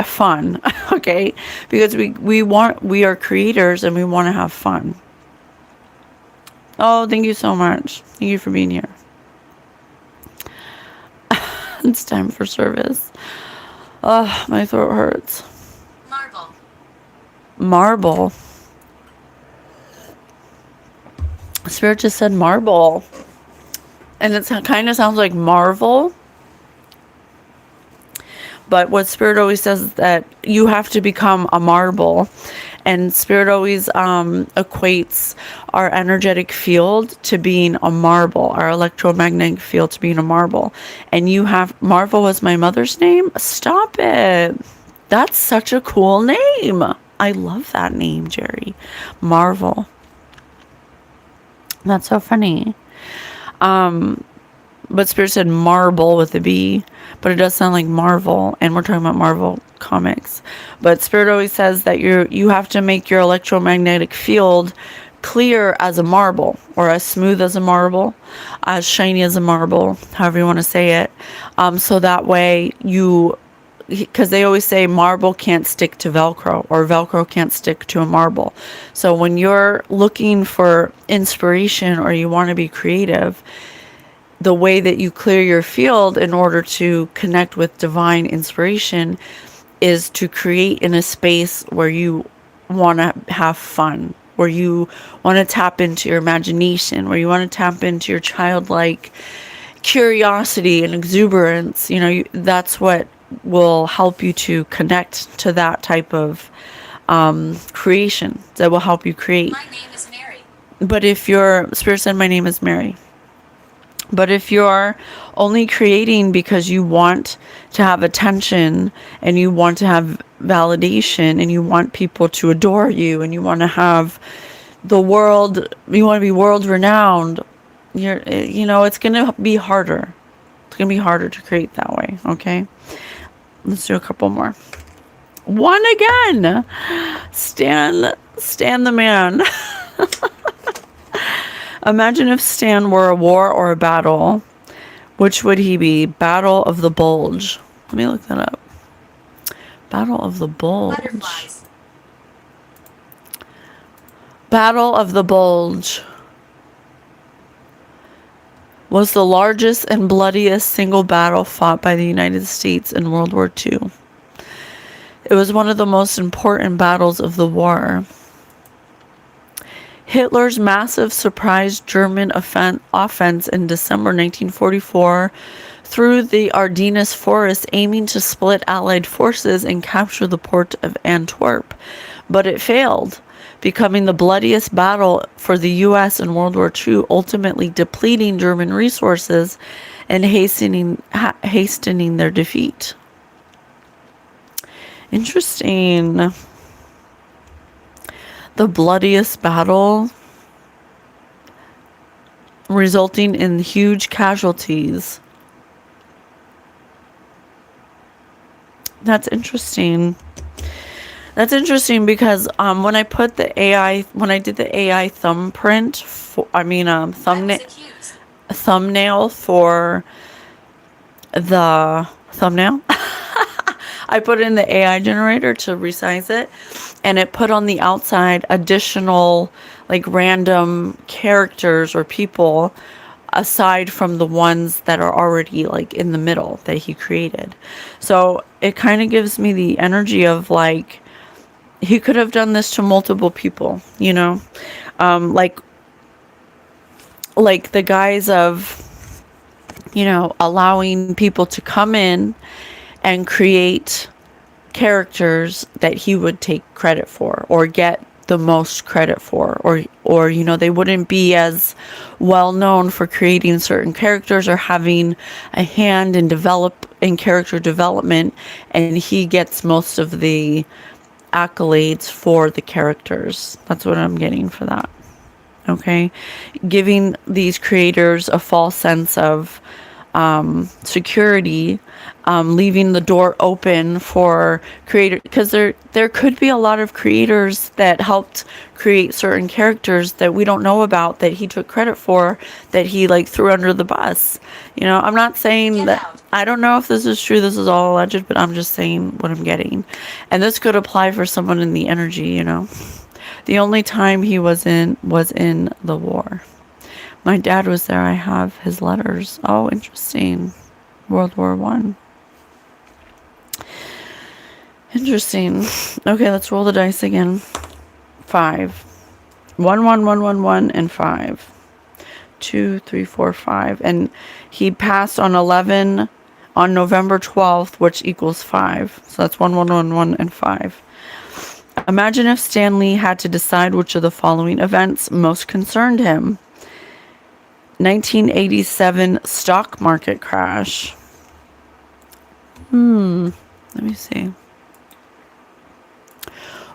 fun, okay? Because we are creators and we want to have fun. Oh, thank you so much. Thank you for being here. It's time for service. Oh, my throat hurts.
Marble.
Marble. Spirit just said marble. And it kind of sounds like Marvel. But what Spirit always says is that you have to become a marble. And Spirit always equates our energetic field to being a marble, our electromagnetic field to being a marble. And Marvel was my mother's name? Stop it. That's such a cool name. I love that name, Jerry. Marvel. That's so funny. But Spirit said marble with a B, but it does sound like Marvel, and we're talking about Marvel comics. But Spirit always says that you have to make your electromagnetic field clear as a marble, or as smooth as a marble, as shiny as a marble, however you want to say it. So that way because they always say marble can't stick to Velcro, or Velcro can't stick to a marble. So when you're looking for inspiration or you want to be creative, the way that you clear your field in order to connect with divine inspiration is to create in a space where you want to have fun, where you want to tap into your imagination, where you want to tap into your childlike curiosity and exuberance. That's what will help you to connect to that type of creation that will help you create.
My name is Mary.
But if your Spirit said my name is Mary. But if you're only creating because you want to have attention and you want to have validation and you want people to adore you and you want to have you want to be world renowned, it's going to be harder. It's going to be harder to create that way. Okay. Let's do a couple more. One again. Stan the man. Imagine if Stan were a war or a battle. Which would he be? Battle of the Bulge. Let me look that up. Battle of the Bulge.
Butterflies.
Battle of the Bulge was the largest and bloodiest single battle fought by the United States in World War II. It was one of the most important battles of the war. Hitler's massive surprise German offense in December 1944 through the Ardennes forest, aiming to split Allied forces and capture the port of Antwerp. But it failed, becoming the bloodiest battle for the U.S. in World War II, ultimately depleting German resources and hastening their defeat. Interesting. The bloodiest battle, resulting in huge casualties. That's interesting. That's interesting because when I did the AI thumbprint, thumbnail for the thumbnail, I put in the AI generator to resize it, and it put on the outside additional random characters or people aside from the ones that are already in the middle that he created. So it kind of gives me the energy of he could have done this to multiple people, like the guise of, allowing people to come in and create characters that he would take credit for or get the most credit for, or you know, they wouldn't be as well known for creating certain characters or having a hand in character development, and he gets most of the accolades for the characters. That's what I'm getting for that. Okay, giving these creators a false sense of security, leaving the door open for creator, because there could be a lot of creators that helped create certain characters that we don't know about, that he took credit for, that he like threw under the bus. You know, I'm not saying that, I don't know if this is true, this is all alleged, but I'm just saying what I'm getting. And this could apply for someone in the energy, you know. The only time he was in the war. My dad was there. I have his letters. Oh, interesting. World War One. Interesting. Okay, let's roll the dice again. 5. 1, 1, 1, 1, 1, and 5. 2, 3, 4, 5. And he passed on 11 on November 12th, which equals 5. So that's 1, 1, 1, 1, and 5. Imagine if Stanley had to decide which of the following events most concerned him. 1987 stock market crash. Let me see.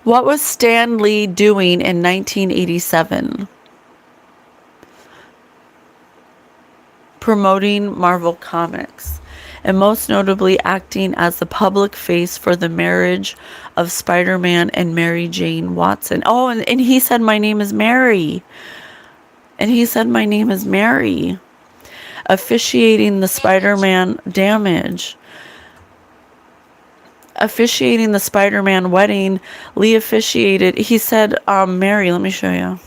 What was Stan Lee doing in 1987? Promoting Marvel Comics, and most notably acting as the public face for the marriage of Spider-Man and Mary Jane Watson. Oh, and he said, my name is Mary. And he said, my name is Mary. Officiating the Spider-Man damage. Officiating the Spider-Man wedding. Lee officiated. He said, Mary, let me show you.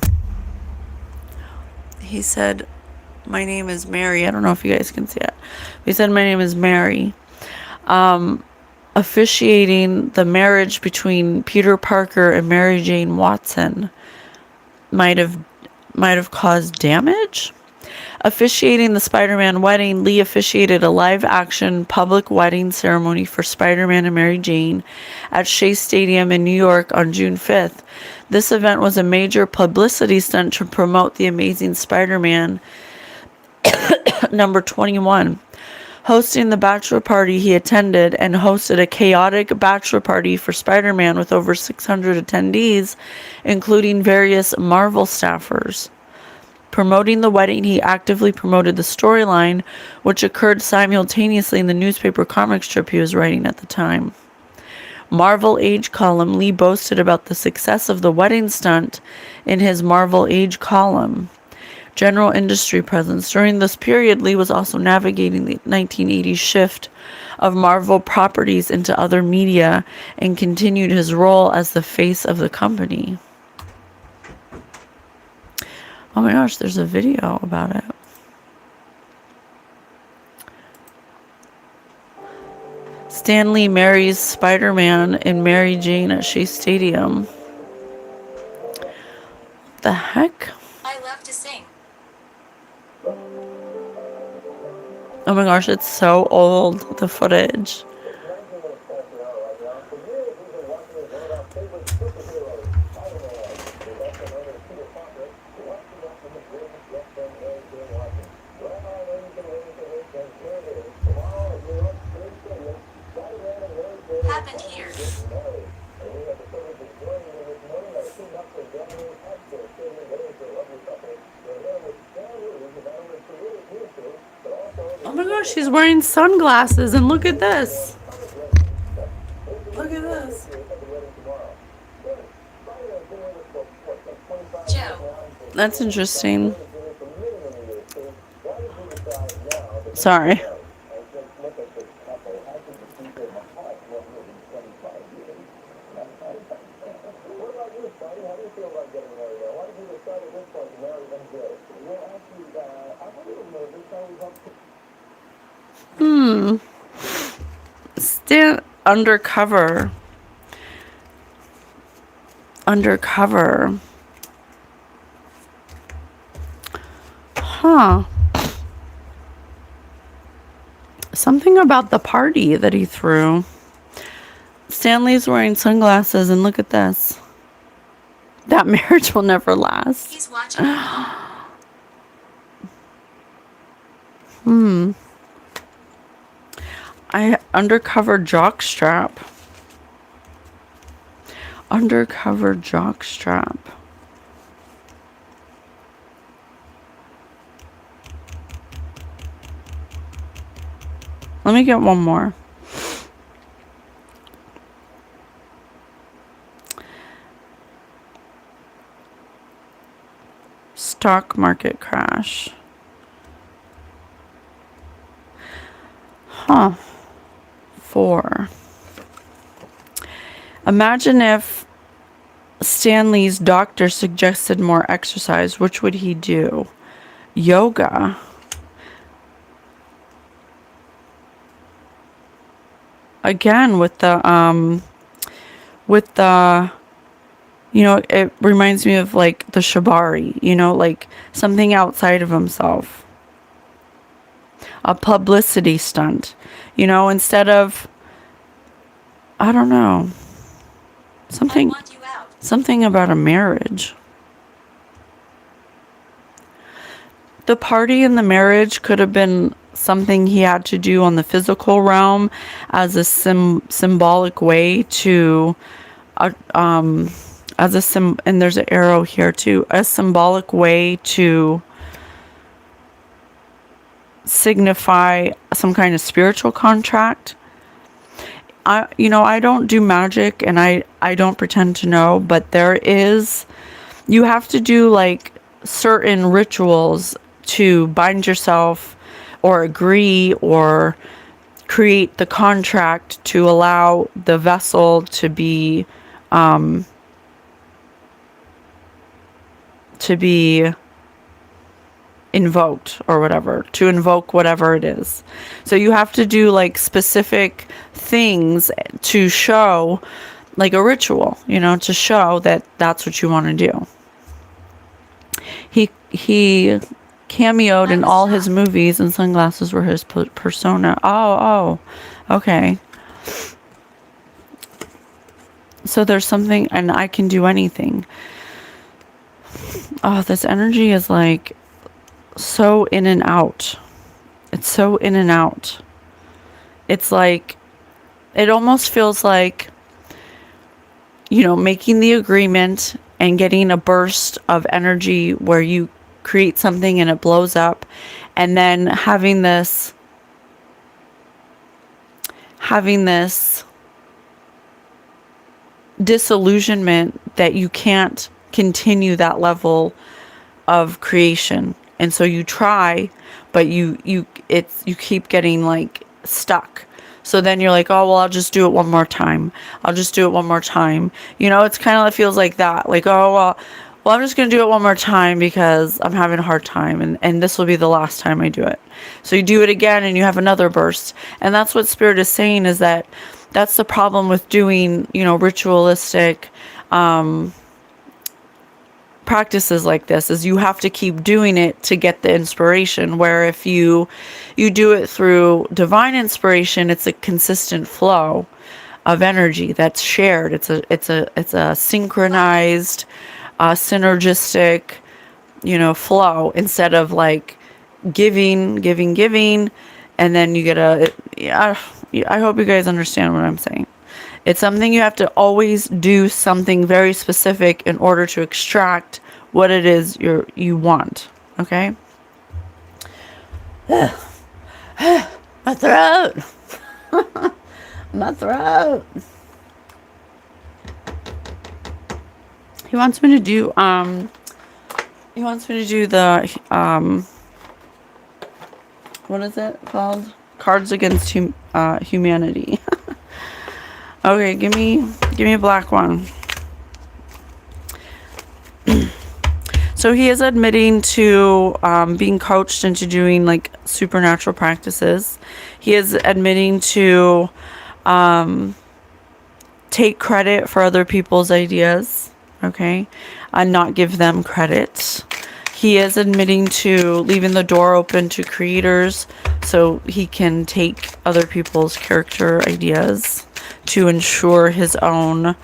He said, my name is Mary. I don't know if you guys can see it. He said, my name is Mary. Officiating the marriage between Peter Parker and Mary Jane Watson might have caused damage. Officiating the Spider-Man wedding, Lee officiated a live-action public wedding ceremony for Spider-Man and Mary Jane at Shea Stadium in New York on June 5th. This event was a major publicity stunt to promote The Amazing Spider-Man number 21. Hosting the bachelor party, he attended and hosted a chaotic bachelor party for Spider-Man with over 600 attendees, including various Marvel staffers. Promoting the wedding, he actively promoted the storyline, which occurred simultaneously in the newspaper comic strip he was writing at the time. Marvel Age column, Lee boasted about the success of the wedding stunt in his Marvel Age column. General industry presence. During this period, Lee was also navigating the 1980s shift of Marvel properties into other media and continued his role as the face of the company. Oh my gosh, there's a video about it. Stan Lee marries Spider-Man and Mary Jane at Shea Stadium. What the heck?
I love to sing.
Oh my gosh, it's so old, the footage.
Happened here.
Oh my gosh, she's wearing sunglasses, and look at this. Look at this.
Joe.
That's interesting. Sorry. Stand undercover. Undercover. Huh. Something about the party that he threw. Stanley's wearing sunglasses, and look at this. That marriage will never last.
He's watching.
Undercover jockstrap. Undercover jockstrap. Let me get one more. Stock market crash. Huh. 4. Imagine if Stanley's doctor suggested more exercise. Which would he do? Yoga. Again, with the, it reminds me of like the shibari, like something outside of himself. A publicity stunt, instead of, I don't know, something about a marriage. The party in the marriage could have been something he had to do on the physical realm as a symbolic way to, and there's an arrow here too, a symbolic way to signify some kind of spiritual contract. I don't do magic, and I don't pretend to know, but you have to do like certain rituals to bind yourself or agree or create the contract to allow the vessel to be invoked, or whatever, to invoke whatever it is. So you have to do like specific things to show, like a ritual, to show that that's what you want to do. He cameoed in all his movies, and sunglasses were his persona. Oh, okay. So there's something, and I can do anything. Oh, this energy is like so in and out. It's so in and out. It's like, it almost feels like, making the agreement and getting a burst of energy where you create something and it blows up, and then having this disillusionment that you can't continue that level of creation. And so you try, but you keep getting like stuck. So then you're like, oh, well, I'll just do it one more time. It's kind of, it feels like that. Like, oh, well, I'm just going to do it one more time because I'm having a hard time. And this will be the last time I do it. So you do it again and you have another burst. And that's what Spirit is saying, is that's the problem with doing, ritualistic, practices like this, is you have to keep doing it to get the inspiration, where if you do it through divine inspiration, it's a consistent flow of energy that's shared. It's a synchronized, synergistic, flow, instead of like giving, and then you get I hope you guys understand what I'm saying. It's something you have to always do something very specific in order to extract what it is you want. Okay? My throat. My throat. He wants me to do the what is it called? Cards Against Humanity. Okay, give me a black one. So he is admitting to being coached into doing like supernatural practices. He is admitting to take credit for other people's ideas, okay, and not give them credit. He is admitting to leaving the door open to creators so he can take other people's character ideas to ensure his own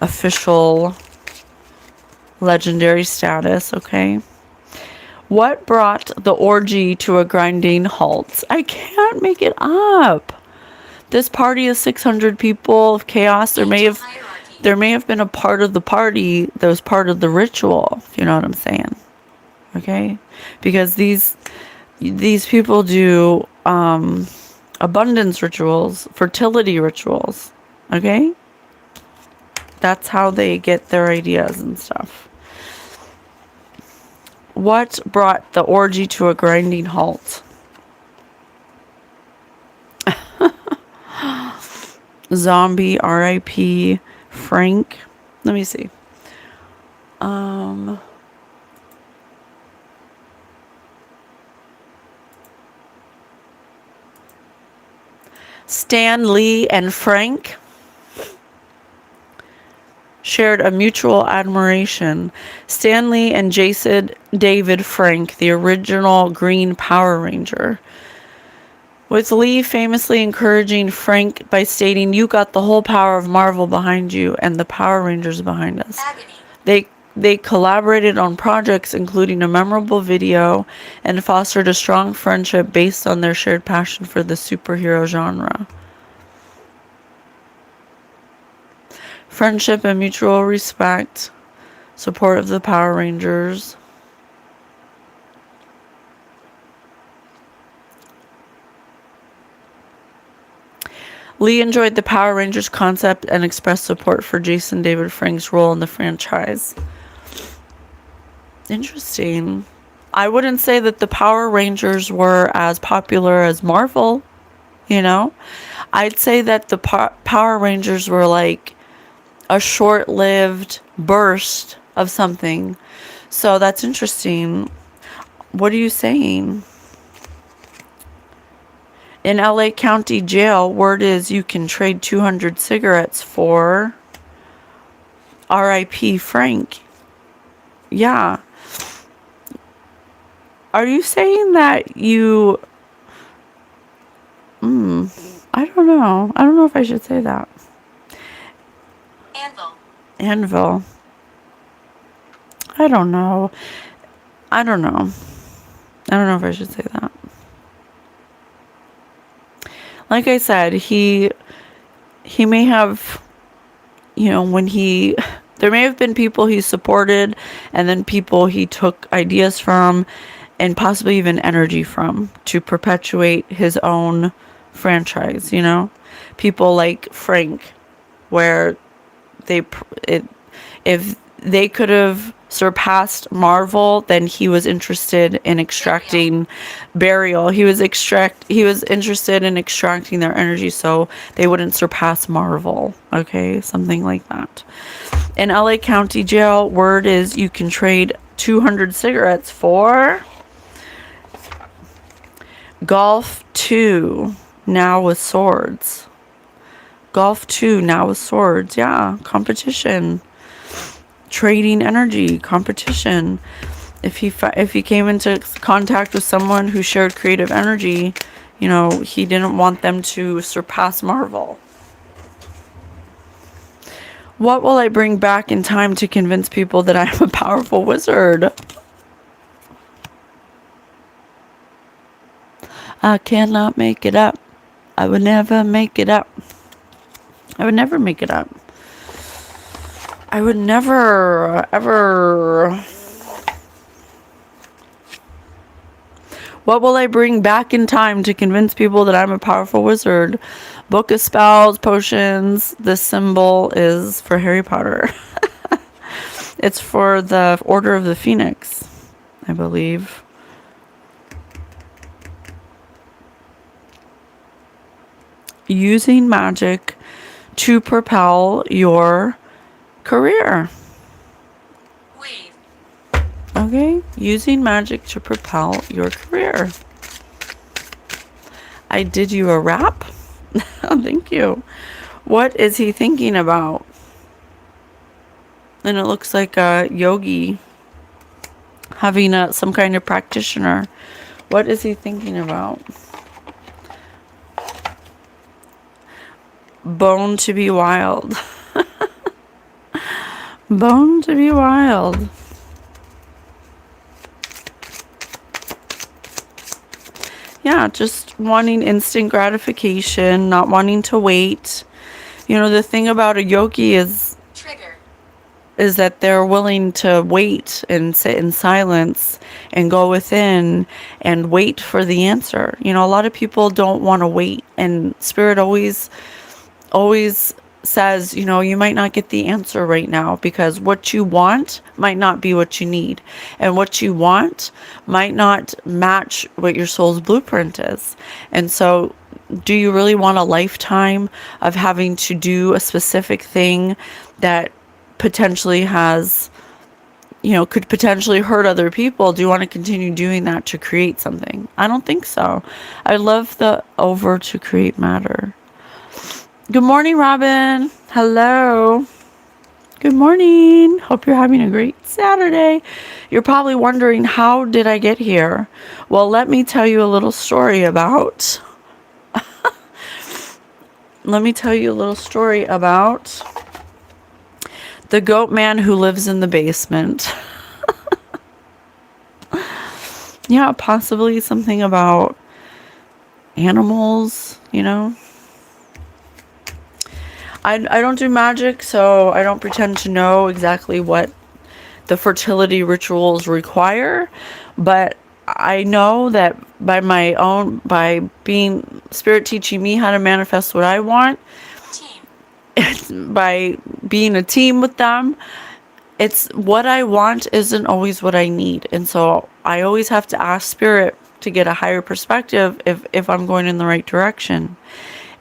official legendary status, okay? What brought the orgy to a grinding halt? I can't make it up. This party is 600 people of chaos. There may have been a part of the party that was part of the ritual, if you know what I'm saying. Okay? Because these people do abundance rituals, fertility rituals. Okay? That's how they get their ideas and stuff. What brought the orgy to a grinding halt? Zombie, R.I.P. Frank. Let me see. Stan Lee and Frank shared a mutual admiration. Stan Lee and Jason David Frank, the original Green Power Ranger, with Lee famously encouraging Frank by stating, "You got the whole power of Marvel behind you and the Power Rangers behind us." They collaborated on projects including a memorable video and fostered a strong friendship based on their shared passion for the superhero genre. Friendship and mutual respect, support of the Power Rangers. Lee enjoyed the Power Rangers concept and expressed support for Jason David Frank's role in the franchise. Interesting. I wouldn't say that the Power Rangers were as popular as Marvel, you know? I'd say that the Power Rangers were like a short-lived burst of something. So that's interesting. What are you saying? In LA County Jail, word is you can trade 200 cigarettes for R.I.P. Frank. Yeah. Are you saying that you... I don't know. I don't know if I should say that. Anvil. I don't know. I don't know if I should say that. Like I said, he may have, there may have been people he supported and then people he took ideas from and possibly even energy from to perpetuate his own franchise, people like Frank, where if they could have surpassed Marvel, then he was interested in extracting Burial. He was interested in extracting their energy so they wouldn't surpass Marvel. Okay, something like that. In LA County Jail, word is you can trade 200 cigarettes for Golf 2, now with swords. Golf 2, now with swords. Yeah, competition. Trading energy, competition. If he came into contact with someone who shared creative energy, he didn't want them to surpass Marvel. What will I bring back in time to convince people that I am a powerful wizard? I cannot make it up. I would never make it up. I would never make it up. I would never, ever. What will I bring back in time to convince people that I'm a powerful wizard? Book of spells, potions. This symbol is for Harry Potter. It's for the Order of the Phoenix, I believe. Using magic to propel your career. Okay, using magic to propel your career. I did you a rap. Thank you. What is he thinking about? And it looks like a yogi having some kind of practitioner. What is he thinking about? Bone to be wild. Bone to be wild. Yeah, just wanting instant gratification, not wanting to wait. You know, the thing about a yogi
Trigger.
is that they're willing to wait and sit in silence and go within and wait for the answer. You know, a lot of people don't want to wait, and Spirit always says, you know, you might not get the answer right now because what you want might not be what you need, and what you want might not match what your soul's blueprint is. And so, do you really want a lifetime of having to do a specific thing that potentially has, you know, could potentially hurt other people? Do you want to continue doing that to create something? I don't think so. I love the over to create matter. Good morning, Robin. Hello. Good morning. Hope you're having a great Saturday. You're probably wondering, how did I get here? Well, let me tell you a little story about the goat man who lives in the basement. Yeah, possibly something about animals, you know. I don't do magic, so I don't pretend to know exactly what the fertility rituals require, but I know that by being Spirit teaching me how to manifest what I want, by being a team with them, it's what I want isn't always what I need. And so I always have to ask Spirit to get a higher perspective if I'm going in the right direction.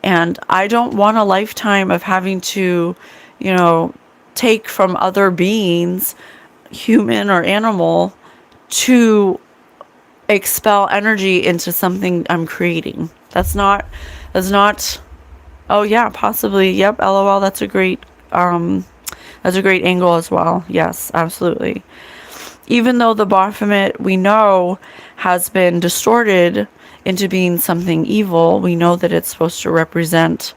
And I don't want a lifetime of having to, you know, take from other beings, human or animal, to expel energy into something I'm creating. That's not, oh yeah, possibly. Yep. LOL. That's a great angle as well. Yes, absolutely. Even though the Baphomet, we know, has been distorted into being something evil, we know that it's supposed to represent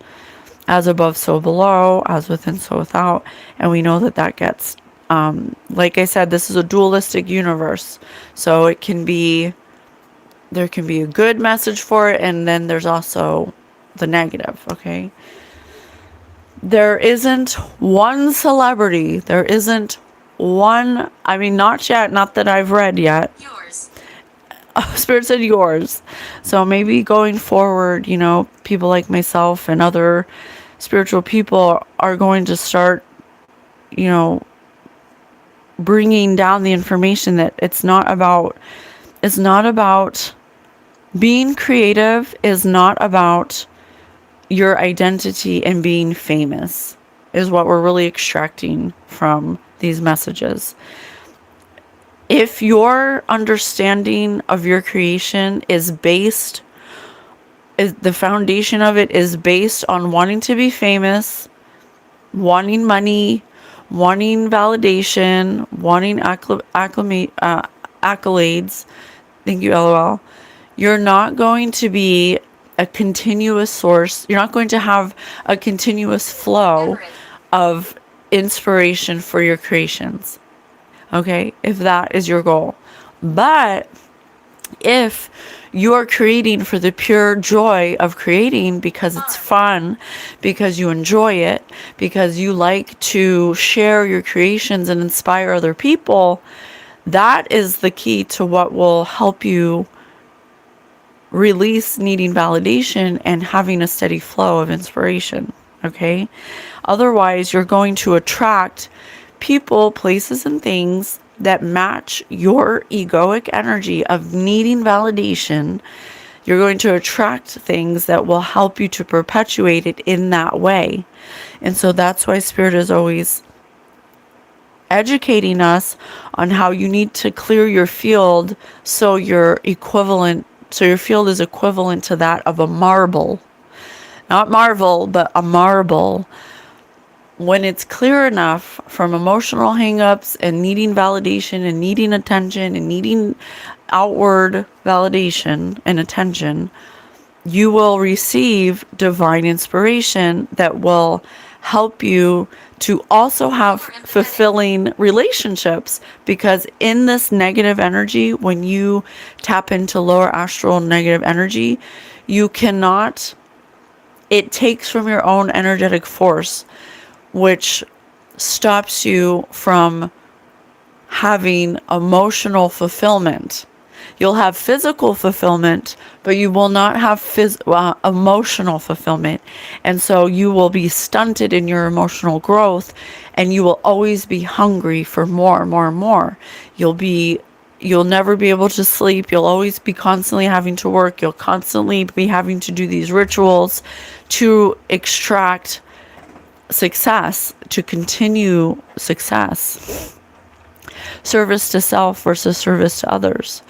as above, so below, as within, so without. And we know that gets, like I said, this is a dualistic universe. So there can be a good message for it, and then there's also the negative, okay? There isn't one celebrity, there isn't one, I mean, not yet, not that I've read yet.
Yours.
Spirit said yours. So maybe going forward, you know, people like myself and other spiritual people are going to start, you know, bringing down the information that it's not about being creative, is not about your identity and being famous, is what we're really extracting from these messages. If your understanding of your creation the foundation of it is based on wanting to be famous, wanting money, wanting validation, wanting accolades, thank you, LOL, you're not going to be a continuous source. You're not going to have a continuous flow of inspiration for your creations. Okay, if that is your goal. But if you're creating for the pure joy of creating, because it's fun, because you enjoy it, because you like to share your creations and inspire other people, that is the key to what will help you release needing validation and having a steady flow of inspiration. Okay, otherwise you're going to attract people, places, and things that match your egoic energy of needing validation. You're going to attract things that will help you to perpetuate it in that way. And so that's why Spirit is always educating us on how you need to clear your field so your field is equivalent to that of a marble. Not Marvel, but a marble. When it's clear enough from emotional hangups and needing validation and needing attention and needing outward validation and attention, you will receive divine inspiration that will help you to also have fulfilling relationships, because in this negative energy, when you tap into lower astral negative energy, you cannot, it takes from your own energetic force, which stops you from having emotional fulfillment. You'll have physical fulfillment, but you will not have emotional fulfillment. And so you will be stunted in your emotional growth, and you will always be hungry for more, more, more. You'll never be able to sleep. You'll always be constantly having to work. You'll constantly be having to do these rituals to extract success, to continue success. Service to self versus service to others.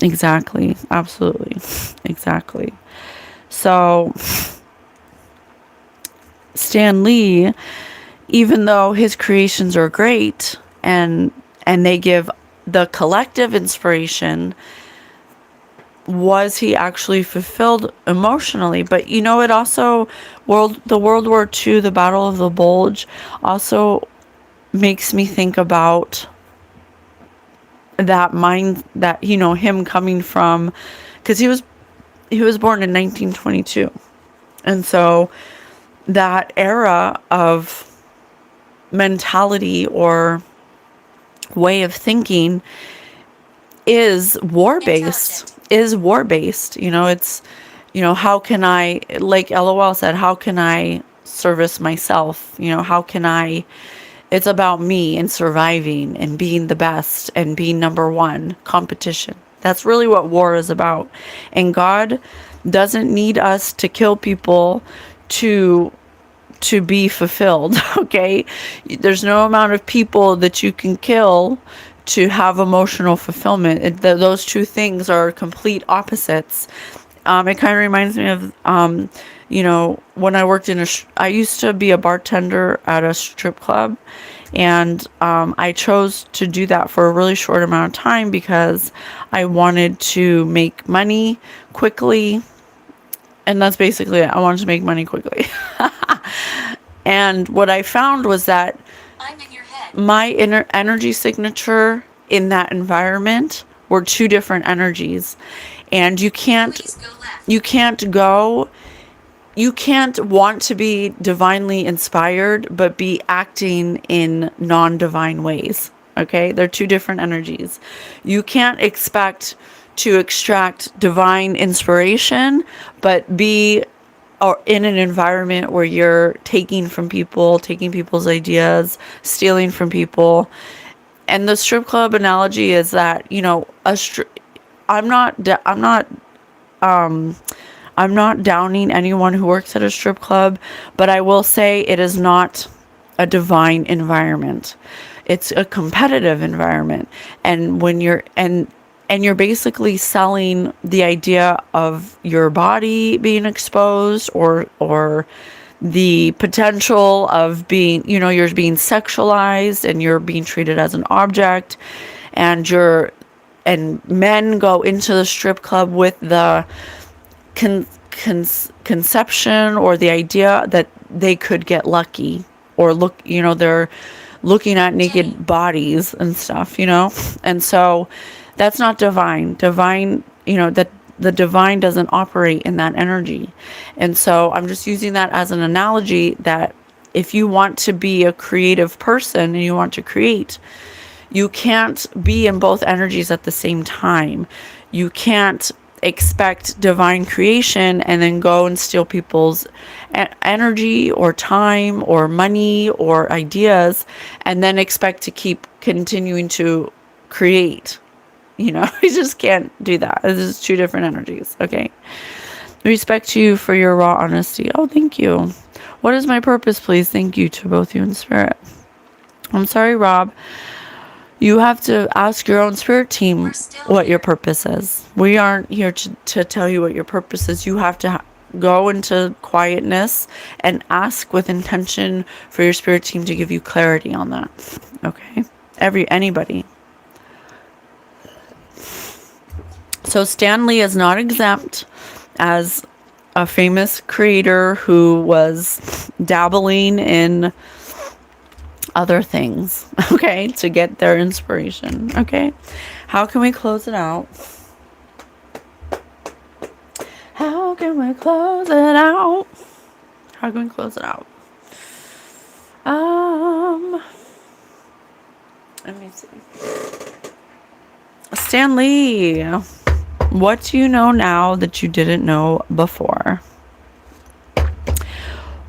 Exactly. Absolutely. Exactly. So Stan Lee, even though his creations are great and they give the collective inspiration, was he actually fulfilled emotionally? But you know, it also, the World War II, the Battle of the Bulge, also makes me think about that mind, that, you know, him coming from, because he was born in 1922, and so that era of mentality or way of thinking is war based. You know, it's, you know, how can I, like LOL said, how can I service myself? You know, how can I, it's about me and surviving and being the best and being number one. Competition. That's really what war is about. And God doesn't need us to kill people to be fulfilled. Okay, there's no amount of people that you can kill to have emotional fulfillment. Those two things are complete opposites. It kind of reminds me of you know, when I worked in I used to be a bartender at a strip club, and I chose to do that for a really short amount of time because I wanted to make money quickly. And that's basically it. I wanted to make money quickly. And what I found was that
I'm in your head.
my inner energy signature in that environment were two different energies. And you can't
Please go left.
you can't want to be divinely inspired but be acting in non-divine ways. Okay? They're two different energies. You can't expect to extract divine inspiration but be or in an environment where you're taking from people, taking people's ideas, stealing from people. And the strip club analogy is that, you know, I'm not downing anyone who works at a strip club, but I will say it is not a divine environment. It's a competitive environment. And when you're you're basically selling the idea of your body being exposed, or the potential of being, you know, you're being sexualized and you're being treated as an object, and men go into the strip club with the conception or the idea that they could get lucky, or look, you know, they're looking at naked bodies and stuff, you know. And so that's not divine. You know, that the divine doesn't operate in that energy. And so I'm just using that as an analogy, that if you want to be a creative person and you want to create, you can't be in both energies at the same time. You can't expect divine creation and then go and steal people's energy or time or money or ideas and then expect to keep continuing to create. You know, you just can't do that. This is two different energies. Okay. Respect you for your raw honesty. Oh, thank you. What is my purpose, please? Thank you to both you and spirit. I'm sorry, Rob. You have to ask your own spirit team what your purpose is. We aren't here to tell you what your purpose is. You have to go into quietness and ask with intention for your spirit team to give you clarity on that. Okay? Anybody. So Stan Lee is not exempt as a famous creator who was dabbling in other things, okay, to get their inspiration, okay? How can we close it out? How can we close it out? How can we close it out? Let me see. Stan Lee, what do you know now that you didn't know before?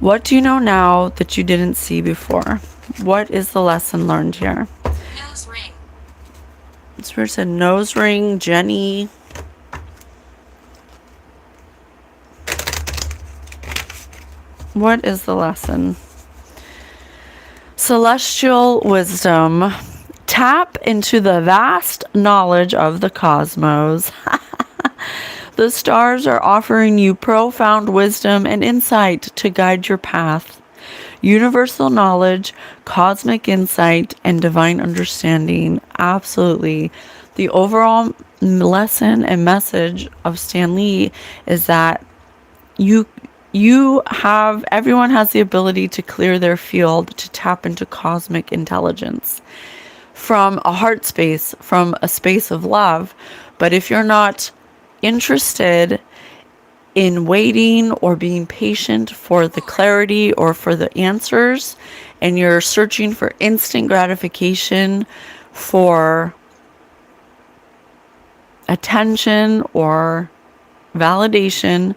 What do you know now that you didn't see before? What is the lesson learned here?
Nose ring.
Spirit said nose ring, Jenny. What is the lesson? Celestial wisdom. Tap into the vast knowledge of the cosmos. The stars are offering you profound wisdom and insight to guide your path. Universal knowledge, cosmic insight, and divine understanding. Absolutely. The overall lesson and message of Stan Lee is that everyone has the ability to clear their field, to tap into cosmic intelligence from a heart space, from a space of love. But if you're not interested in waiting or being patient for the clarity or for the answers, and you're searching for instant gratification, for attention or validation,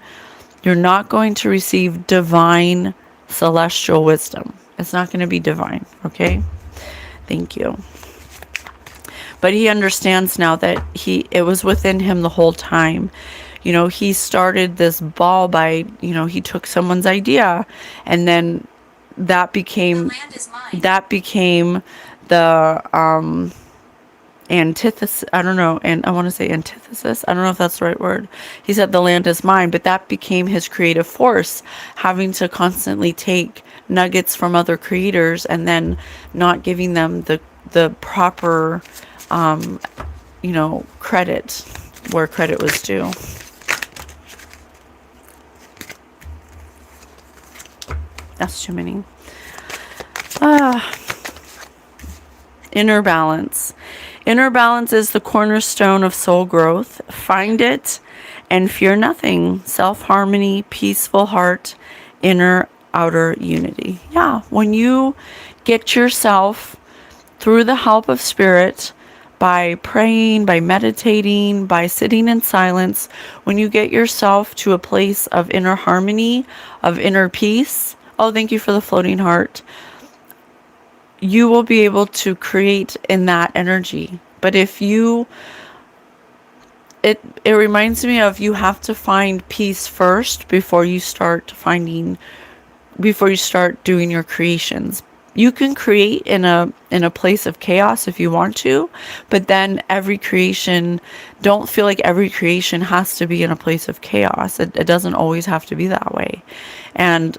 you're not going to receive divine celestial wisdom. It's not going to be divine, okay? Thank you. But he understands now that it was within him the whole time. You know, he started this ball by, you know, he took someone's idea, and then that became
The land is mine.
that became the antithesis. I don't know, and I want to say antithesis. I don't know if that's the right word. He said the land is mine, but that became his creative force, having to constantly take nuggets from other creators and then not giving them the proper credit where credit was due. That's too many. Inner balance. Inner balance is the cornerstone of soul growth. Find it and fear nothing. Self-harmony, peaceful heart, inner, outer unity. Yeah, when you get yourself through the help of spirit, by praying, by meditating, by sitting in silence, when you get yourself to a place of inner harmony, of inner peace, oh, thank you for the floating heart, you will be able to create in that energy. But if it reminds me of, you have to find peace first before you start doing your creations. You can create in a place of chaos if you want to, but then don't feel like every creation has to be in a place of chaos. It doesn't always have to be that way. And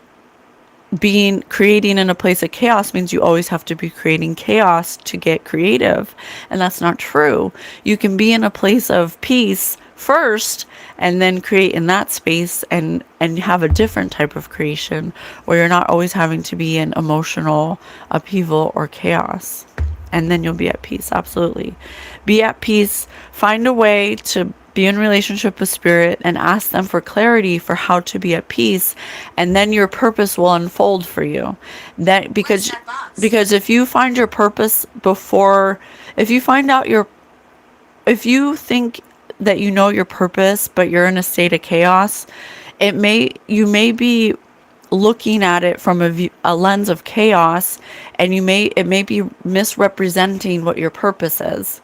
creating in a place of chaos means you always have to be creating chaos to get creative. And that's not true. You can be in a place of peace first and then create in that space and have a different type of creation where you're not always having to be in emotional upheaval or chaos. And then you'll be at peace. Absolutely. Be at peace. Find a way to be in relationship with spirit and ask them for clarity for how to be at peace, and then your purpose will unfold for you. Because if you find your purpose if you think that you know your purpose but you're in a state of chaos, you may be looking at it from a lens of chaos, and it may be misrepresenting what your purpose is.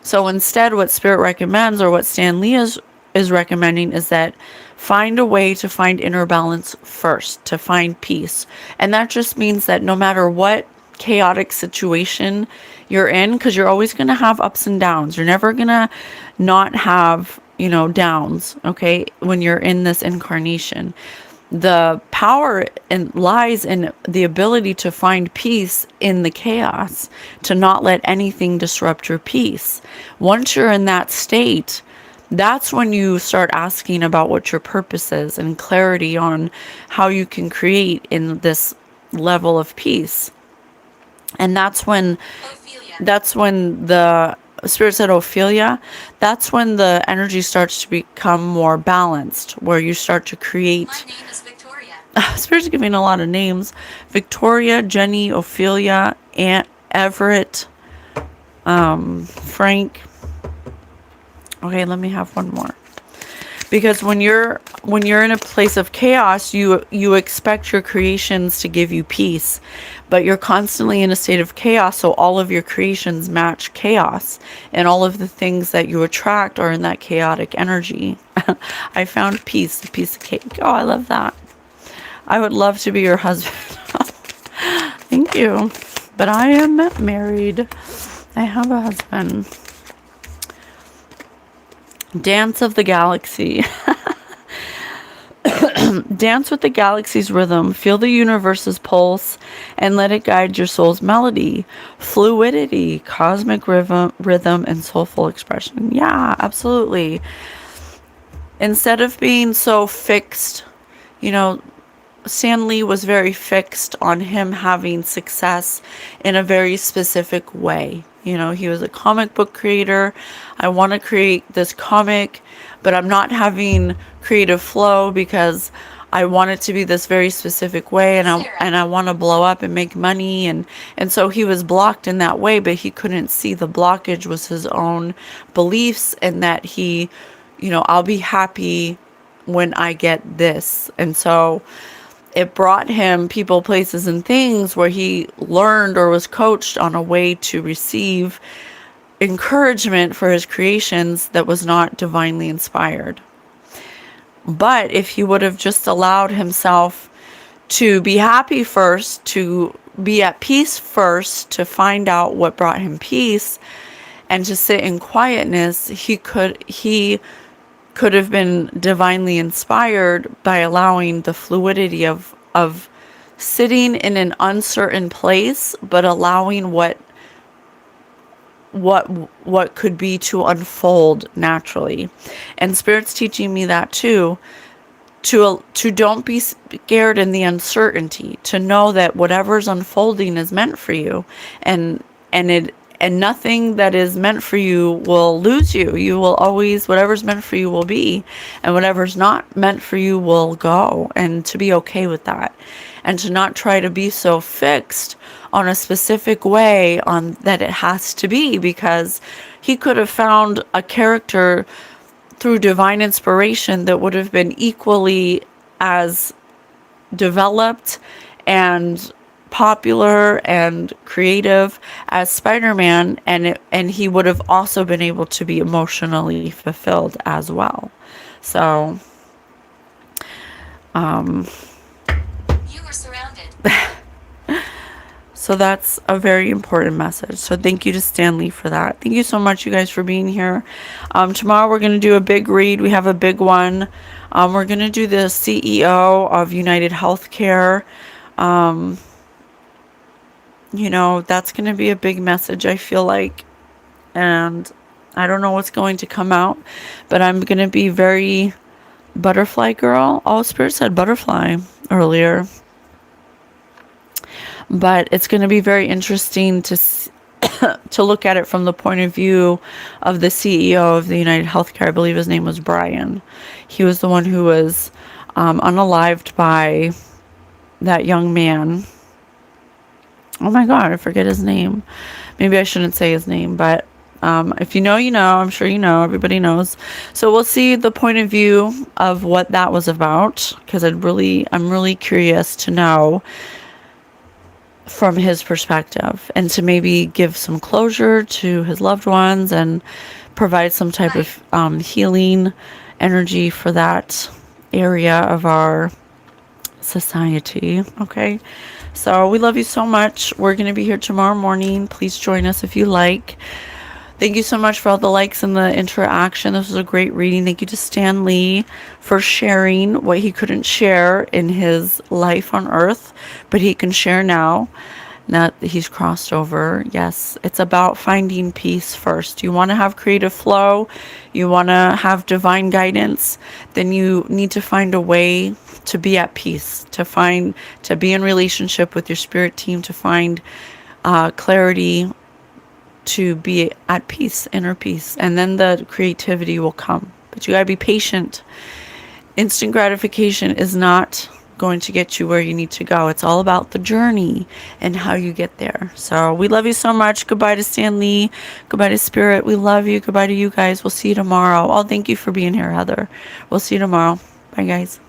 So instead, what Spirit recommends, or what Stan Lee is recommending, is that find a way to find inner balance first, to find peace. And that just means that no matter what chaotic situation you're in, because you're always going to have ups and downs. You're never going to not have, downs, okay, when you're in this incarnation. The power lies in the ability to find peace in the chaos, to not let anything disrupt your peace. Once you're in that state, that's when you start asking about what your purpose is and clarity on how you can create in this level of peace. And that's when
Ophelia.
the Spirit said, Ophelia, that's when the energy starts to become more balanced, where you start to create.
My name is Victoria.
Spirit's giving a lot of names. Victoria, Jenny, Ophelia, Aunt Everett, Frank. Okay, let me have one more. Because when you're in a place of chaos, you expect your creations to give you peace, but you're constantly in a state of chaos, so all of your creations match chaos, and all of the things that you attract are in that chaotic energy. I found peace, a piece of cake. Oh, I love that. I would love to be your husband. Thank you. But I am married. I have a husband. Dance of the galaxy. Dance with the galaxy's rhythm. Feel the universe's pulse and let it guide your soul's melody. Fluidity, cosmic rhythm, and soulful expression. Yeah, absolutely. Instead of being so fixed, Stan Lee was very fixed on him having success in a very specific way. He was a comic book creator. I want to create this comic, but I'm not having creative flow because I want it to be this very specific way, and I want to blow up and make money, and so he was blocked in that way, but he couldn't see the blockage was his own beliefs, and that he, I'll be happy when I get this. And so it brought him people, places, and things where he learned or was coached on a way to receive encouragement for his creations that was not divinely inspired. But if he would have just allowed himself to be happy first, to be at peace first, to find out what brought him peace, and to sit in quietness, he could have been divinely inspired by allowing the fluidity of sitting in an uncertain place, but allowing what could be to unfold naturally. And Spirit's teaching me that too, to don't be scared in the uncertainty, to know that whatever's unfolding is meant for you, and nothing that is meant for you will lose you. You will always, whatever's meant for you will be, and whatever's not meant for you will go, and to be okay with that, and to not try to be so fixed on a specific way on that it has to be, because he could have found a character through divine inspiration that would have been equally as developed and popular and creative as Spider-Man, and he would have also been able to be emotionally fulfilled as well. So
You were surrounded.
so that's a very important message. So thank you to Stan Lee for that. Thank you so much, you guys, for being here. Tomorrow we're going to do a big read. We have a big one. We're going to do the CEO of United Healthcare. That's going to be a big message, I feel like. And I don't know what's going to come out, but I'm going to be very butterfly girl. Oh, Spirit said butterfly earlier. But it's going to be very interesting to to look at it from the point of view of the CEO of the United Healthcare. I believe his name was Brian. He was the one who was unalived by that young man. Oh my God, I forget his name. Maybe I shouldn't say his name, but if you know, you know. I'm sure you know. Everybody knows. So we'll see the point of view of what that was about, because I'm really curious to know from his perspective, and to maybe give some closure to his loved ones and provide some type of healing energy for that area of our society. Okay. So we love you so much. We're going to be here tomorrow morning. Please join us if you like. Thank you so much for all the likes and the interaction. This was a great reading. Thank you to Stan Lee for sharing what he couldn't share in his life on Earth, but he can share now. Now he's crossed over. Yes, it's about finding peace first. You want to have creative flow, you want to have divine guidance, then you need to find a way to be at peace, to be in relationship with your spirit team, to find clarity, to be at peace, inner peace, and then the creativity will come. But you gotta be patient. Instant gratification is not going to get you where you need to go. It's all about the journey and how you get there. So we love you so much. Goodbye to Stan Lee. Goodbye to Spirit. We love you. Goodbye to you guys. We'll see you tomorrow. Oh, thank you for being here, Heather. We'll see you tomorrow. Bye, guys.